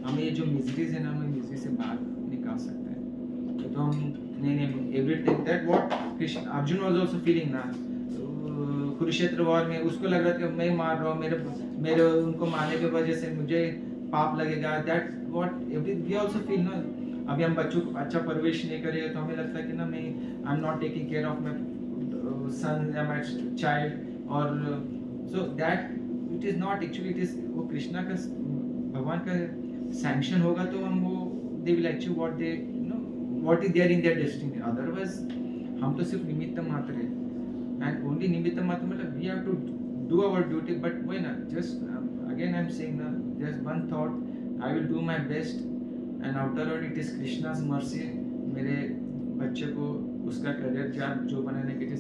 हमें ये जो मिजरीज है ना, हमें मिजरी से बाहर निकाल सकता है. तो हम नहीं everything that what Krishna, Arjun was also feeling ना, कुरुक्षेत्र वॉर में उसको लग रहा था कि मैं मार रहा हूँ, मेरे उनको मारने की वजह से मुझे पाप लगेगा. That what every we also feel ना. अभी हम बच्चों को अच्छा परवरिश नहीं करेंगे तो हमें लगता है कि ना मैं I am not taking care of my son या माय चाइल्ड, और so that it is not actually, it is वो कृष्णा का, भगवान का सैंक्शन होगा तो हम वो they will achieve what they know, what is there in their destiny. Otherwise हम तो सिर्फ निमित्त मात्र है, एंड ओनली निमित्त मात्र मतलब we have to do our duty. But when just again I'm saying that there's one thought, I will do my best and afterward it is Krishna's mercy. मेरे बच्चे को उसका करियर जो बनाने के लिए,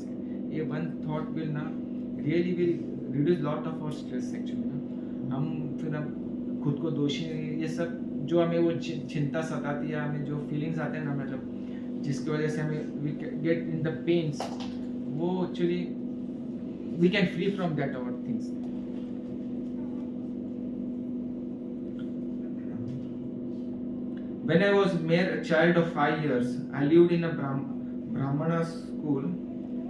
ये one thought will ना really will reduce lot of our stress actually ना. हम फिर हम खुद को दोषी, ये सब जो हमें वो चिंता सताती है, हमें जो फीलिंग्स आते हैं ना, मतलब जिसकी वजह से हमें we get in the pains, वो actually we can free from that our things. When I was mere child of 5 years, I lived in a Brahmana school.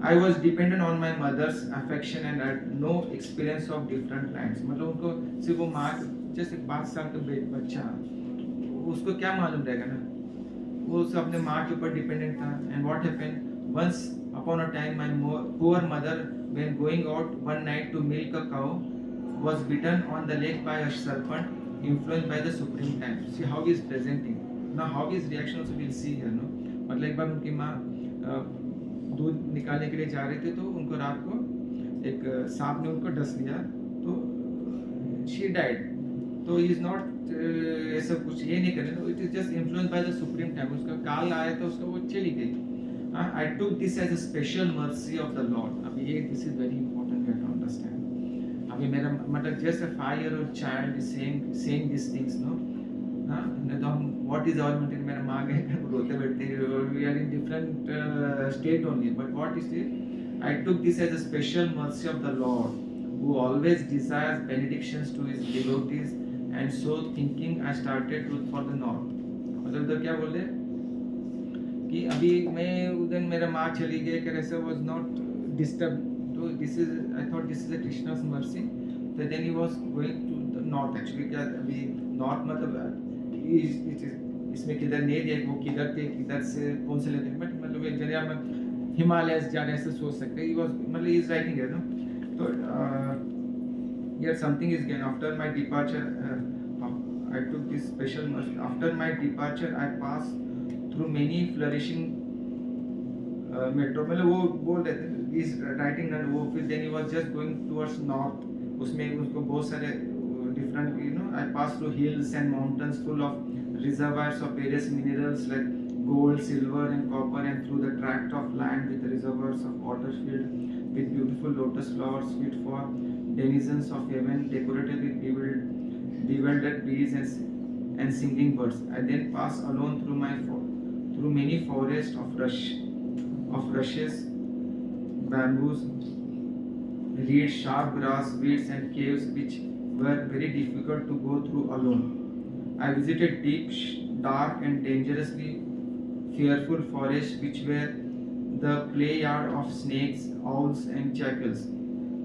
I was dependent on my mother's affection and had no experience of different lands. मतलब उनको सिर्फ वो माँ, जैसे 5 साल का बच्चा, उसको क्या मालूम रहेगा ना, वो अपने माँ के ऊपर डिपेंडेंट था. And what happened? Once Upon a time, my poor mother, when going out one night to milk a cow, was bitten on the leg by a serpent, influenced by the supreme time. See how he is presenting. Now how his reaction also we'll see here, no? मतलब एक बार उनकी माँ दूध निकालने के लिए जा रहे थे, तो उनको रात को एक सांप ने उनको डस लिया, तो she died. तो he is not ऐसा कुछ ये नहीं करे, तो it is just influenced by the supreme time. उसका काल आया तो उसका वो चली गई. I took this as a special mercy of the Lord. अभी ये this is very important you have to understand. अभी मेरा मतलब just a 5-year-old child is saying these things, no? हाँ, नहीं तो हम what is our material, मेरा माँ गए रोते बैठते, we are in different state only. But what is it? I took this as a special mercy of the Lord, who always desires benedictions to his devotees, and so thinking I started to for the north. मतलब उधर क्या बोले कि अभी मैं उधर मेरा माँ चली गई कि ऐसा was not disturbed. तो this is I thought this is a Krishna's mercy. So then he was going to the north. Actually क्या अभी north मतलब इसमें किधर नहीं दिया, वो किधर थे, किधर से कौन से लेते हैं, बट मतलब एक जगह में हिमालयस जा रहे ऐसे सोच सकते हैं. He was मतलब he is writing here, no? तो here something is again after my departure. I took this special mercy. After my departure, I passed through many flourishing metro. मतलब वो बोल रहे थे, he is writing and वो फिर then he was just going towards north. उसमें उसको बहुत सारे different, you know, I passed through hills and mountains full of reservoirs of various minerals like gold, silver, and copper, and through the tract of land with reservoirs of water filled with beautiful lotus flowers fit for denizens of heaven, decorated with bewildered bees and singing birds. I then passed alone through many forests of rushes, bamboos, reeds, sharp grass, weeds, and caves which were very difficult to go through alone. I visited deep, dark, and dangerously fearful forests which were the play yard of snakes, owls, and jackals.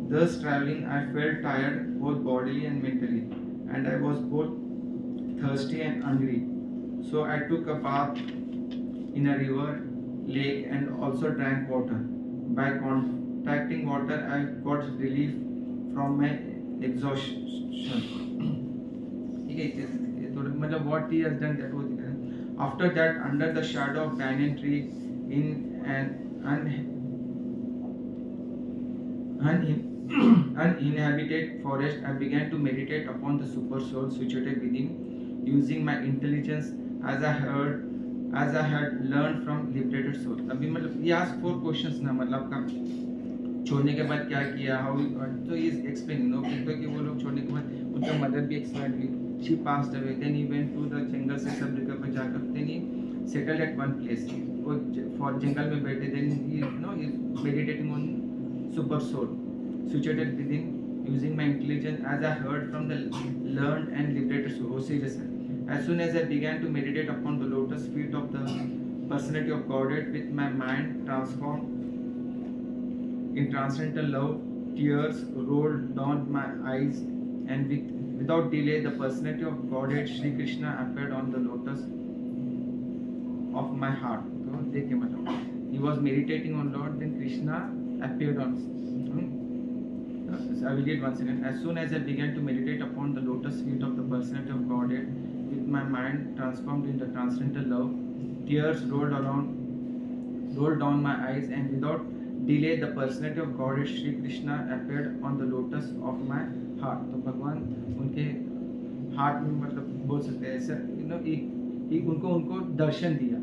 Thus traveling, I felt tired both bodily and mentally, and I was both thirsty and hungry. So I took a bath in a river, lake, and also drank water. By contacting water, I got relief from my exhaustion. ठीक है, ये थोड़ा मतलब what he has done that वो दिखा है. After that, under the shadow of banyan tree in an uninhabited forest, I began to meditate upon the super soul situated within, using my intelligence as I had learned from liberated soul. अभी मतलब he asked 4 questions ना, मतलब का छोड़ने के बाद क्या किया, हाउ तो ही इज एक्सप्लेनिंग, नो कि वो लोग छोड़ने के बाद उनका मदर भी एक्सपायर्ड हुई, she passed away, then he went to the jungle से सब जगह पर जाकर then he settled at one place, वो फॉर जंगल में बैठे, then he no he meditating on super soul situated within, using my intelligence as I heard from the learned and liberated soul. वो सीरियस है. As soon as I began to meditate upon the lotus feet of the personality of Godhead, with my mind transformed in transcendental love, tears rolled down my eyes, and without delay, the personality of Godhead, Shri Krishna, appeared on the lotus of my heart. So, देखिए मतलब, he was meditating on Lord, then Krishna appeared on. I will read once again. As soon as I began to meditate upon the lotus feet of the personality of Godhead, with my mind transformed into transcendental love, tears rolled down my eyes, and without delay, the personality of Godhead Shri Krishna appeared on the lotus of my heart. तो भगवान उनके heart में मतलब बोल सकते हैं ऐसा, you know, एक उनको दर्शन दिया.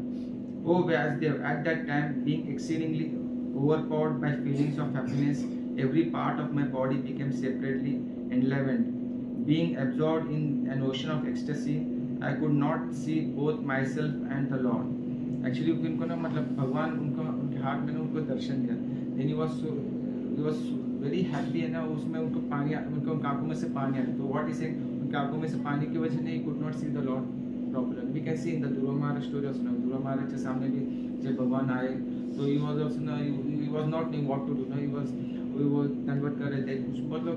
Oh Vyasdev, at that time, being exceedingly overpowered by feelings of happiness, every part of my body became separately enlivened. Being absorbed in an ocean of ecstasy, I could not see both myself and the Lord. Actually उनको ना मतलब भगवान उनके heart में ना उनको दर्शन दिया. Then he was very happy है ना, उसमें उनको पानी उनको आंखों में से पानी आ रहा. तो what is saying, उनकी आंखों में से पानी की वजह से he could not see the Lord properly. We can see in the Dhruva Maharaj story also. Dhruva Maharaj के सामने भी जब भगवान आए तो he was also ना, he was not knowing what to do. ना he was convert कर रहे थे. मतलब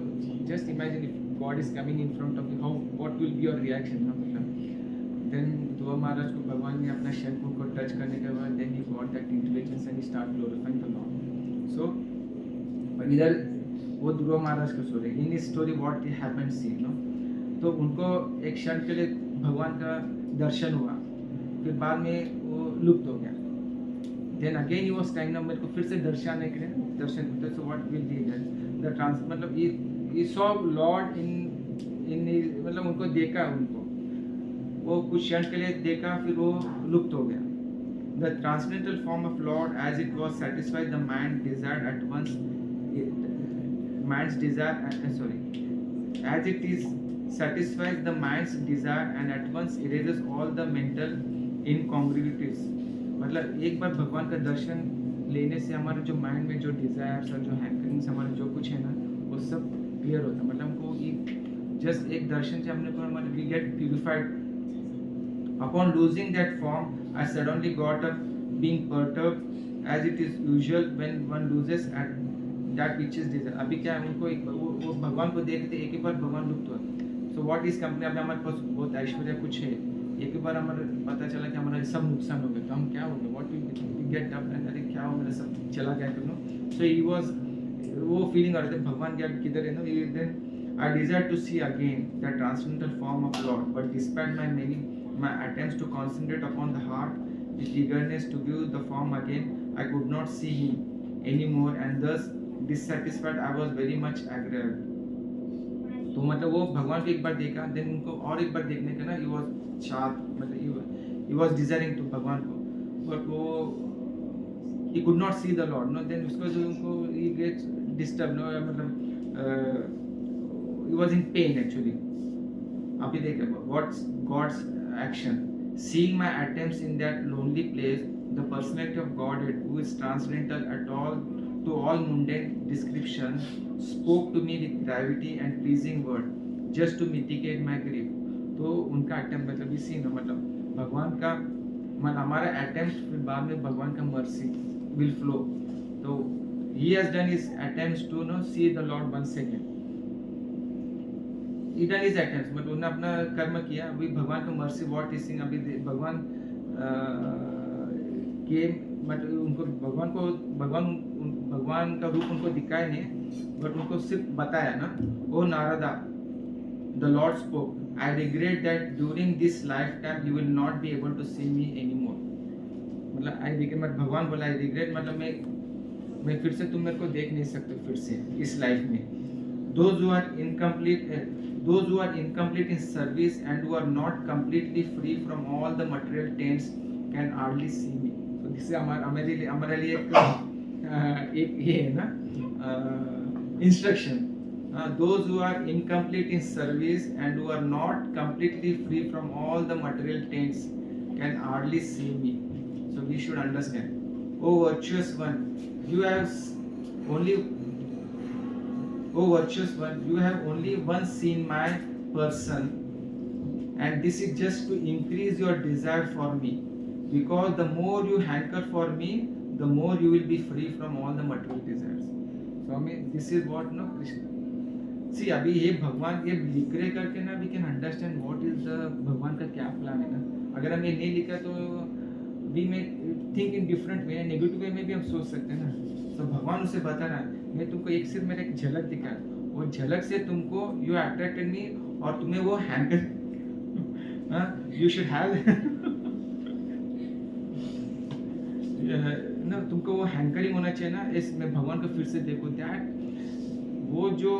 just imagine if God is coming in front of you, how what will be your reaction ना मतलब. Then Dhruva Maharaj को भगवान ने अपना शंख को टच करने के बाद then he got that intelligence and he started glorifying the Lord. So इधर वो ध्रुव महाराज का स्टोरी, इन इस story what happened see no, तो उनको एक क्षण के लिए भगवान का दर्शन हुआ, फिर बाद में वो लुप्त हो गया। Then again he was time, मेरे को फिर से दर्शन आने के लिए दर्शन होते, so what will be the trance, मतलब ये सॉ लॉर्ड इन मतलब उनको देखा, उनको वो कुछ क्षण के लिए देखा, फिर वो लुप्त हो गया। The transcendental form of Lord, as it was, satisfied the mind desired at once. Man's desire, as it is, satisfies the mind's desire and at once erases all the mental incongruities. मतलब एक बार भगवान का दर्शन लेने से हमारे जो mind में जो डिजायर्स और जो हैंकरिंग्स हमारे जो कुछ है ना, वो सब क्लियर होता है। मतलब हमको जस्ट एक दर्शन से हमने को हमारे we get purified. Upon losing that form, I suddenly got up, being perturbed as it is usual when one loses at that which is desire. अभी क्या है, उनको वो भगवान को देखते एक ही बार भगवान लुप्त हुआ। So what is कंपनी, अभी हमारे पास बहुत ऐश्वर्य कुछ है, एक ही बार हमारे पता चला कि हमारा सब नुकसान हो गया, तो हम क्या हो गया, what we get up and अरे क्या हो, मेरा सब चला गया नो। So he was, वो फीलिंग आ रही थी भगवान क्या किधर है ना। Then I desired to see again that transcendental form of Lord, but despite my attempts to concentrate upon the heart with eagerness to view the form again, I could not see him anymore, and thus dissatisfied I was very much aggrieved. तो मतलब वो भगवान को एक बार देखा, then उनको और एक बार देखने का ना, he was sharp, मतलब he was desiring to भगवान को, but वो he could not see the Lord, no, then उसको जो उनको he gets disturbed, no, मतलब he was in pain actually. अभी देखिए what's God's action, seeing my attempts in that lonely place, the personality of Godhead, who is transcendental at all to all mundane description, spoke to me with gravity and pleasing word, just to mitigate my grief. तो उनका attempt मतलब इसी ना, मतलब भगवान का मतलब हमारा अटेम्प्ट, फिर बाद में भगवान का मर्सी विल फ्लो। तो he has done his attempts to see the Lord once again. इधर इज अटेम्प्ट, मतलब उन्होंने अपना कर्म किया, अभी भगवान का मर्सी व्हाट इज सिंग, अभी भगवान के मतलब उनको भगवान का रूप उनको दिखाया नहीं, बट उनको सिर्फ बताया ना, O Narada, the lord spoke, I regret that during this life time you will not be able to see me anymore. मतलब आई रिग्रेट, मतलब भगवान बोला आई रिग्रेट, मतलब मैं फिर से तुम मेरे को देख नहीं सकते फिर से इस लाइफ में। Those who are incomplete in service and who are not completely free from all the material taints can hardly see me. So this is हमारे लिए एक ये है ना instruction. Those who are incomplete in service and who are not completely free from all the material taints can hardly see me. So we should understand. O virtuous one, you have only once seen my person, and this is just to increase your desire for me, because the more you hanker for me, the more you will be free from all the material desires. So I mean, this is what Krishna. See, अभी ये भगवान ये लिख रहे करके ना, we can understand what is the भगवान का क्या प्लान है ना। अगर हम ये नहीं लिखा तो we may think in different way, negative way में भी हम सोच सकते हैं ना। तो भगवान उसे बता रहा है, मैं तुमको एक सिर्फ मेरा एक झलक दिखाया, वो झलक से तुमको यू अट्रैक्टेड मी, और तुम्हें वो हैंकर यू शुड हैव ना, तुमको वो हैंकरिंग होना चाहिए ना। इसमें भगवान को फिर से देखो, दैट वो जो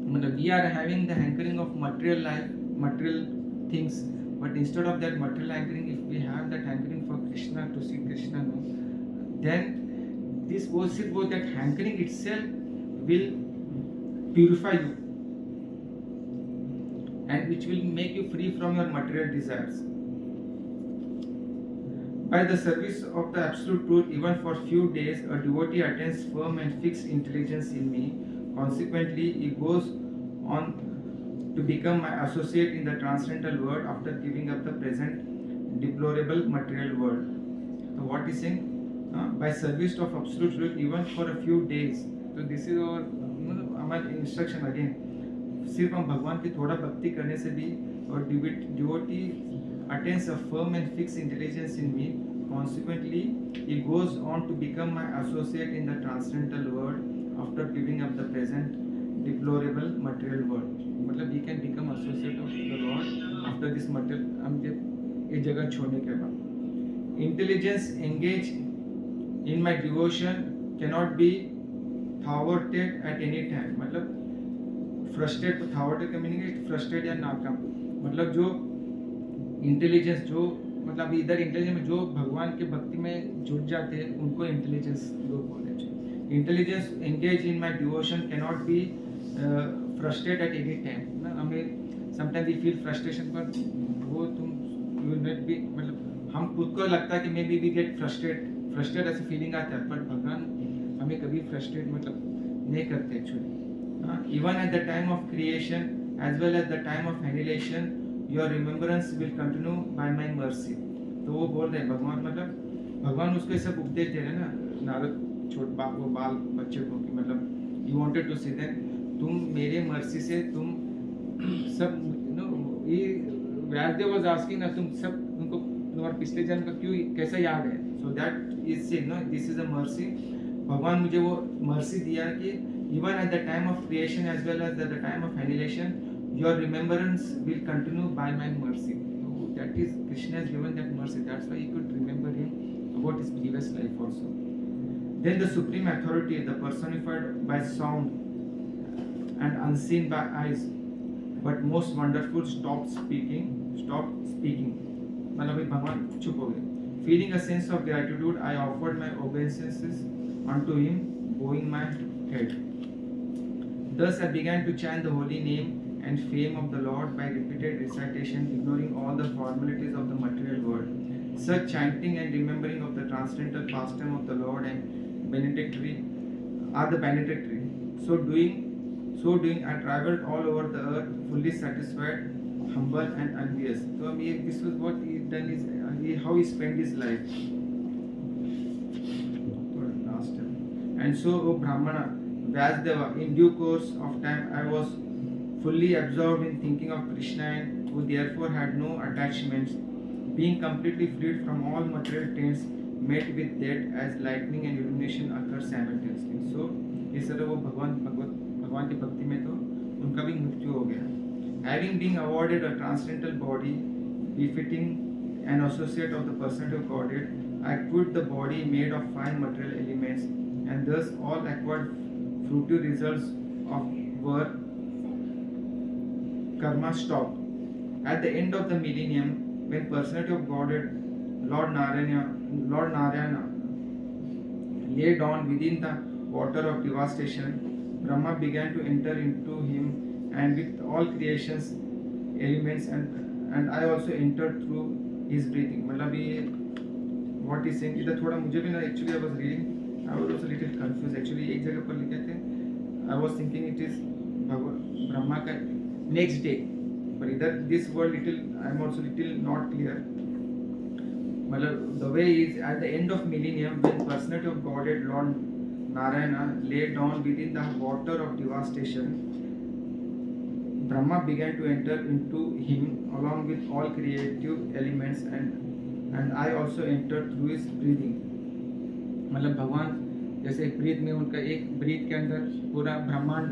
मतलब we are having the hankering of material life, material things, but instead of that material hankering, if we have that hankering for Krishna, to see Krishna, no, then this worship, that hankering itself will purify you and which will make you free from your material desires. By the service of the absolute truth, even for few days, a devotee attains firm and fixed intelligence in me. Consequently, he goes on to become my associate in the transcendental world after giving up the present deplorable material world. So what is saying? By service of absolute truth even for a few days. So this is our हमारे instruction again, सिर्फ हम भगवान की थोड़ा भक्ति करने से भी, और devotee attains a firm and fix intelligence in me, Consequently, he goes on to become my associate in the transcendental world after giving up the present deplorable material world. मतलब he can become associate of the Lord after this material हम जब ये जगह छोड़ने के बाद. Intelligence engaged in my devotion cannot be thwarted at any time. मतलब frustrate, थॉवर्टेड का मीनिंग है फ्रस्ट्रेट या नाकाम. मतलब जो इंटेलिजेंस, जो मतलब इधर इंटेलिजेंस में जो भगवान के भक्ति में जुट जाते हैं उनको इंटेलिजेंस लोग बोलते हैं. Intelligence engage in my devotion can not be frustrate at any time ना. हमें समटाइम वी फील फ्रस्ट्रेशन, पर वो तुम यू विल नॉट बी, मतलब हम खुद को लगता है कि maybe we get frustrate ऐसे फीलिंग आता है, पर भगवान हमें कभी फ्रस्ट्रेट मतलब नहीं करते actually. Even at the time of creation as well as the time of annihilation, your remembrance will continue by my mercy. तो वो बोल रहे हैं भगवान, मतलब भगवान उसको सब उपदेश दे रहे हैं ना नारद वो बाल बच्चे को, कि मतलब you wanted to see that तुम मेरे मर्सी से तुम सब ये व्यासदेव वाज आस्किंग ना, तुम सब उनको तुम्हारे पिछले जन्म का क्यों कैसा याद है. So that is say no this is a mercy. भगवान मुझे वो मर्सी दिया कि even at the time of creation as well as at the time of annihilation, your remembrance will continue by my mercy. So that is Krishna has given that mercy. That's why he could remember him about his previous life also. Then the supreme authority, the personified by sound and unseen by eyes, but most wonderful, stopped speaking. मतलब भगवान चुप हो गए. Feeling a sense of gratitude, I offered my obeisances unto him, bowing my head. Thus I began to chant the holy name and fame of the Lord by repeated recitation, ignoring all the formalities of the material world. Such chanting and remembering of the transcendental pastime of the Lord and benedictory are the benedictory. So doing, I traveled all over the earth, fully satisfied, humble and envious. So this was what he done is how he spent his life. And so, O Brahmana, Vyasdeva, in due course of time, I was fully absorbed in thinking of Krishna, and who therefore had no attachments, being completely freed from all material taints, met with death as lightning and illumination occur simultaneously. So, इस तरह वो भगवान की भक्ति में तो उनका भी मृत्यु हो गया. Having been awarded a transcendental body befitting an associate of the personality of Godhead, I quit the body made of fine material elements, and thus all acquired fruitive results of work karma stopped. At the end of the millennium, when personality of Godhead, Lord Narayana lay down within the water of devastation, Brahma began to enter into him, and with all creations elements, and I also entered through his breathing. मतलब ये what is saying, इधर थोड़ा मुझे भी ना actually I was reading, I was also little confused. Actually एक जगह पर लिखे थे, I was thinking it is Brahma का next day, but इधर this word little I am also little not clear. मतलब the way is at the end of millennium, when personality of Godhead Lord Narayana lay down within the water of devastation, Brahma began to enter into him along with all creative elements, and I also entered through his breathing. मतलब भगवान जैसे breathe में उनका एक breathe के अंदर पूरा ब्रह्मांड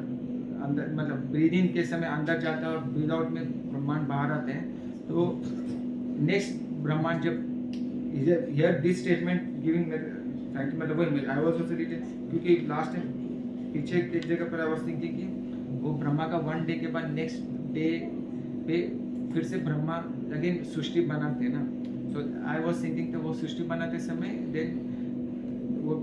अंदर, मतलब ब्रीदिंग के समय अंदर जाता है और ब्रीद आउट में ब्रह्मांड बाहर आते हैं. तो नेक्स्ट ब्रह्मांड जब here this statement giving frankly मतलब वही आई वाज आल्सो रीडिंग, क्योंकि लास्ट टाइम पीछे एक जगह पर आई वाज थिंकिंग कि वो ब्रह्मा का वन डे के बाद नेक्स्ट डे पे फिर से ब्रह्मा अगेन सृष्टि बनाते ना. सो आई वाज थिंकिंग कि वो सृष्टि बनाते समय देन वो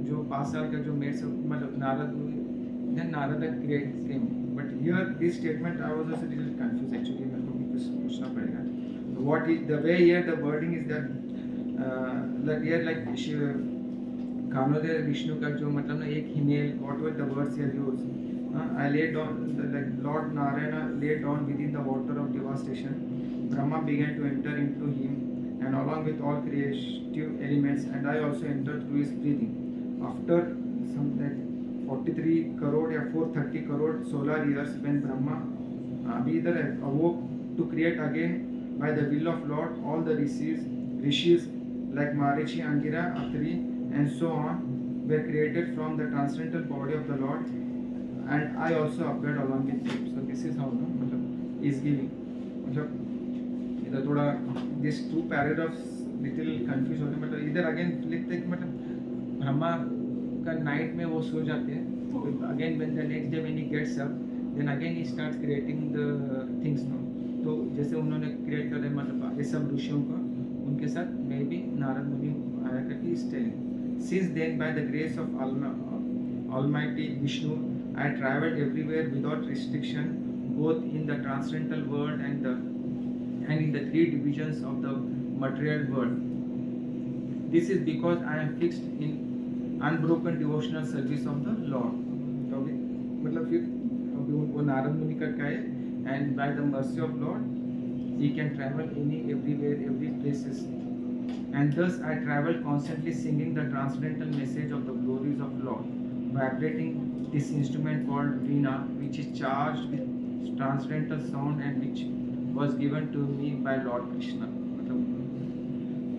जो 5 साल का जो मेड से मतलब Narad create thing. But here this statement I was also little confuse actually. मेरे को भी कुछ पूछना पड़ेगा. What is the way here the wording is that like कामोदय विष्णु का जो मतलब ना एक हिमेल what were the words here use. I laid down, like Lord Narayana laid down within the water of devastation. Brahma began to enter into him, and along with all creative elements, and I also entered through his breathing. After some like 43 crore or 430 crore solar years, when Brahma awoke to create again by the will of Lord, all the rishis like Marichi, Angira, Atri, and so on, were created from the transcendental body of the Lord, and I also appeared along with him. So this is how no मतलब is giving मतलब इधर थोड़ा this two paragraphs little confused होते हैं मतलब इधर again लिखते हैं कि मतलब ब्रह्मा का नाइट में वो सो जाते हैं again when the next day when he gets up then again he starts creating the things no तो जैसे उन्होंने क्रिएट करे मतलब ये सब ऋषियों को उनके साथ मैं भी नारद मुनि आया करके इस telling since then by the grace of Almighty Vishnu I traveled everywhere without restriction both in the transcendental world and in the three divisions of the material world. This is because I am fixed in unbroken devotional service of the Lord. तो अभी मतलब फिर अभी वो नारद मुनि का क्या है and by the mercy of Lord he can travel everywhere every places and thus I travel constantly singing the transcendental message of the glories of Lord vibrating this instrument called Veena which is charged with transcendental sound and which was given to me by Lord Krishna.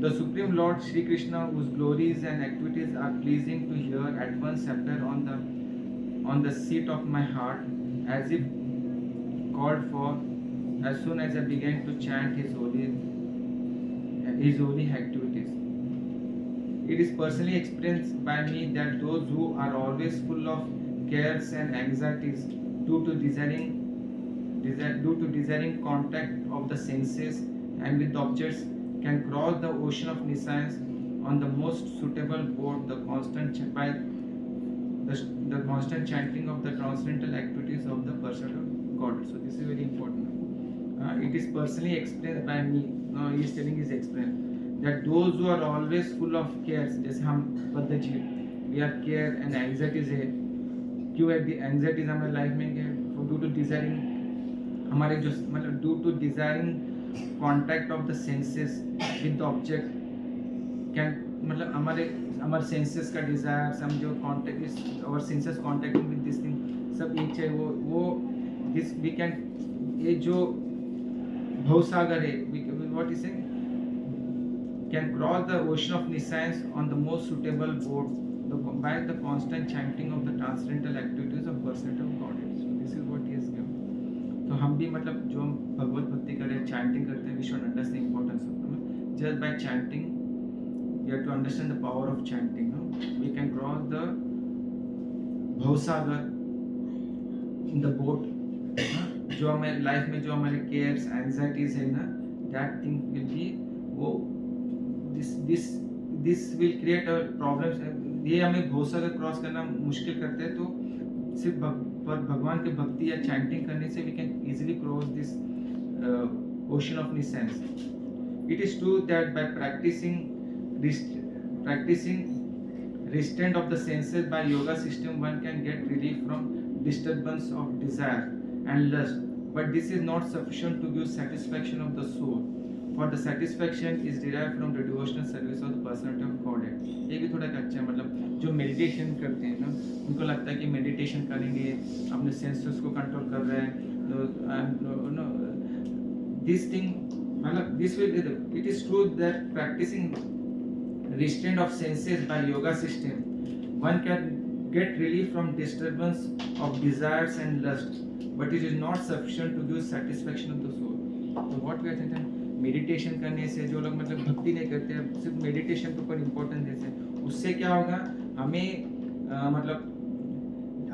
The Supreme Lord Sri Krishna, whose glories and activities are pleasing to hear, at once appeared on the seat of my heart, as if called for, as soon as I began to chant his holy activities. It is personally experienced by me that those who are always full of cares and anxieties due to desiring contact of the senses and with objects can cross the ocean of nescience on the most suitable board the constant chanting of the transcendental activities of the person of God. So this is very important. It is personally explained by me. Now he is telling his experience that those who are always full of cares, जैसे हम बद्ध जीव, we have care and anxieties है. क्यों है anxieties हमारे life में क्या? Due to desiring हमारे जो मतलब due to desiring contact of the senses with the object can मतलब हमारे senses का desire some जो contact is our senses contacting with this thing सब एक है वो this we can ये जो भवसागर है what is it can cross the ocean of nescience on the most suitable board by the constant chanting of the transcendental activities of personality of Godhead. So this is what he has given. तो हम भी मतलब जो हम भगवत भक्ति करें chanting करते हैं we should understand importance of just by chanting you have to understand the power of chanting we can cross the भवसागर इन द बोट जो हमारे लाइफ में जो हमारे केयर्स एंजाइटीज है ना दैट थिंग विल बी वो this will create a problems ये हमें भवसागर क्रॉस करना मुश्किल करते हैं तो सिर्फ पर भगवान के भक्ति या चैंटिंग करने से we can easily cross this ocean of nescience. It is true that by practicing restraint of the senses by yoga system one can get relief from disturbance of desire and lust, but this is not sufficient to give satisfaction of the soul, for the satisfaction is derived from the devotional service of the personality of Godhead. ये भी थोड़ा अच्छा है मतलब जो meditation करते हैं ना उनको लगता है कि मेडिटेशन करेंगे अपने सेंसेस को कंट्रोल कर रहे हैं तो दिस थिंग मतलब this will it is true that practising restraint of senses by yoga system one can get relief from disturbance of desires and lust, but it is not sufficient to give satisfaction of the soul. So what we are saying meditation करने से जो लोग मतलब भक्ति नहीं करते सिर्फ meditation के ऊपर इम्पोर्टेंस देते हैं उससे क्या होगा हमें मतलब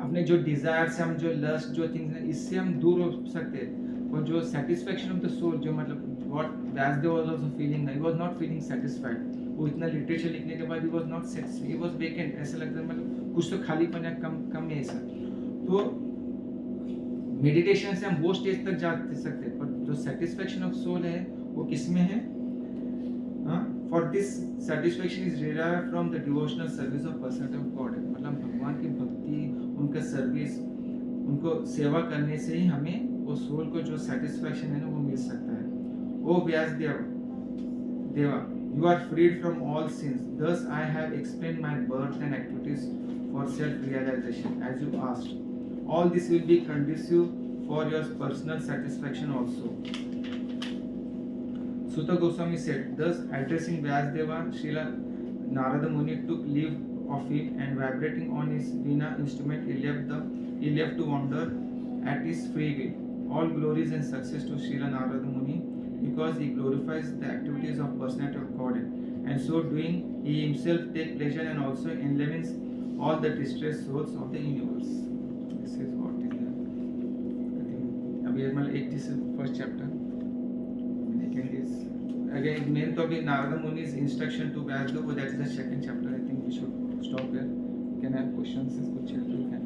अपने जो डिजायर्स हम जो लस्ट जो थिंग्स हैं इससे हम दूर हो सकते हैं और जो सेटिस्फैक्शन ऑफ द सोल जो मतलब what Vyasadev was also feeling he was not feeling satisfied वो इतना लिटरेचर लिखने के बाद he was not satisfied he was vacant ऐसा लगता है मतलब कुछ तो खालीपन है कम है ऐसा तो मेडिटेशन से हम वो स्टेज तक जा सकते हैं पर जो सेटिस्फैक्शन ऑफ सोल है वो किस में है for this satisfaction is derived from the devotional service of person of God मतलब भगवान की भक्ति उनका सर्विस उनको सेवा करने से ही हमें वो सोल को जो सेटिस्फैक्शन है ना वो मिल सकता है ओ व्यासदेव देवा you are freed from all sins thus I have explained my birth and activities for self realization as you asked all this will be conducive for your personal satisfaction also. Suta Goswami said, thus addressing Vyasdeva, Srila Narada Muni took leave of it, and vibrating on his veena instrument, he left to wander at his free will. All glories and success to Srila Narada Muni, because he glorifies the activities of personality of Godhead, and so doing he himself take pleasure and also enlivens all the distressed souls of the universe. This is what is there. I think अभी मतलब 81st chapter. Second is again main to be Narada Muni's instruction to Vyasdeva, that is the second chapter. I think we should stop here. You can have questions, कुछ है तो you can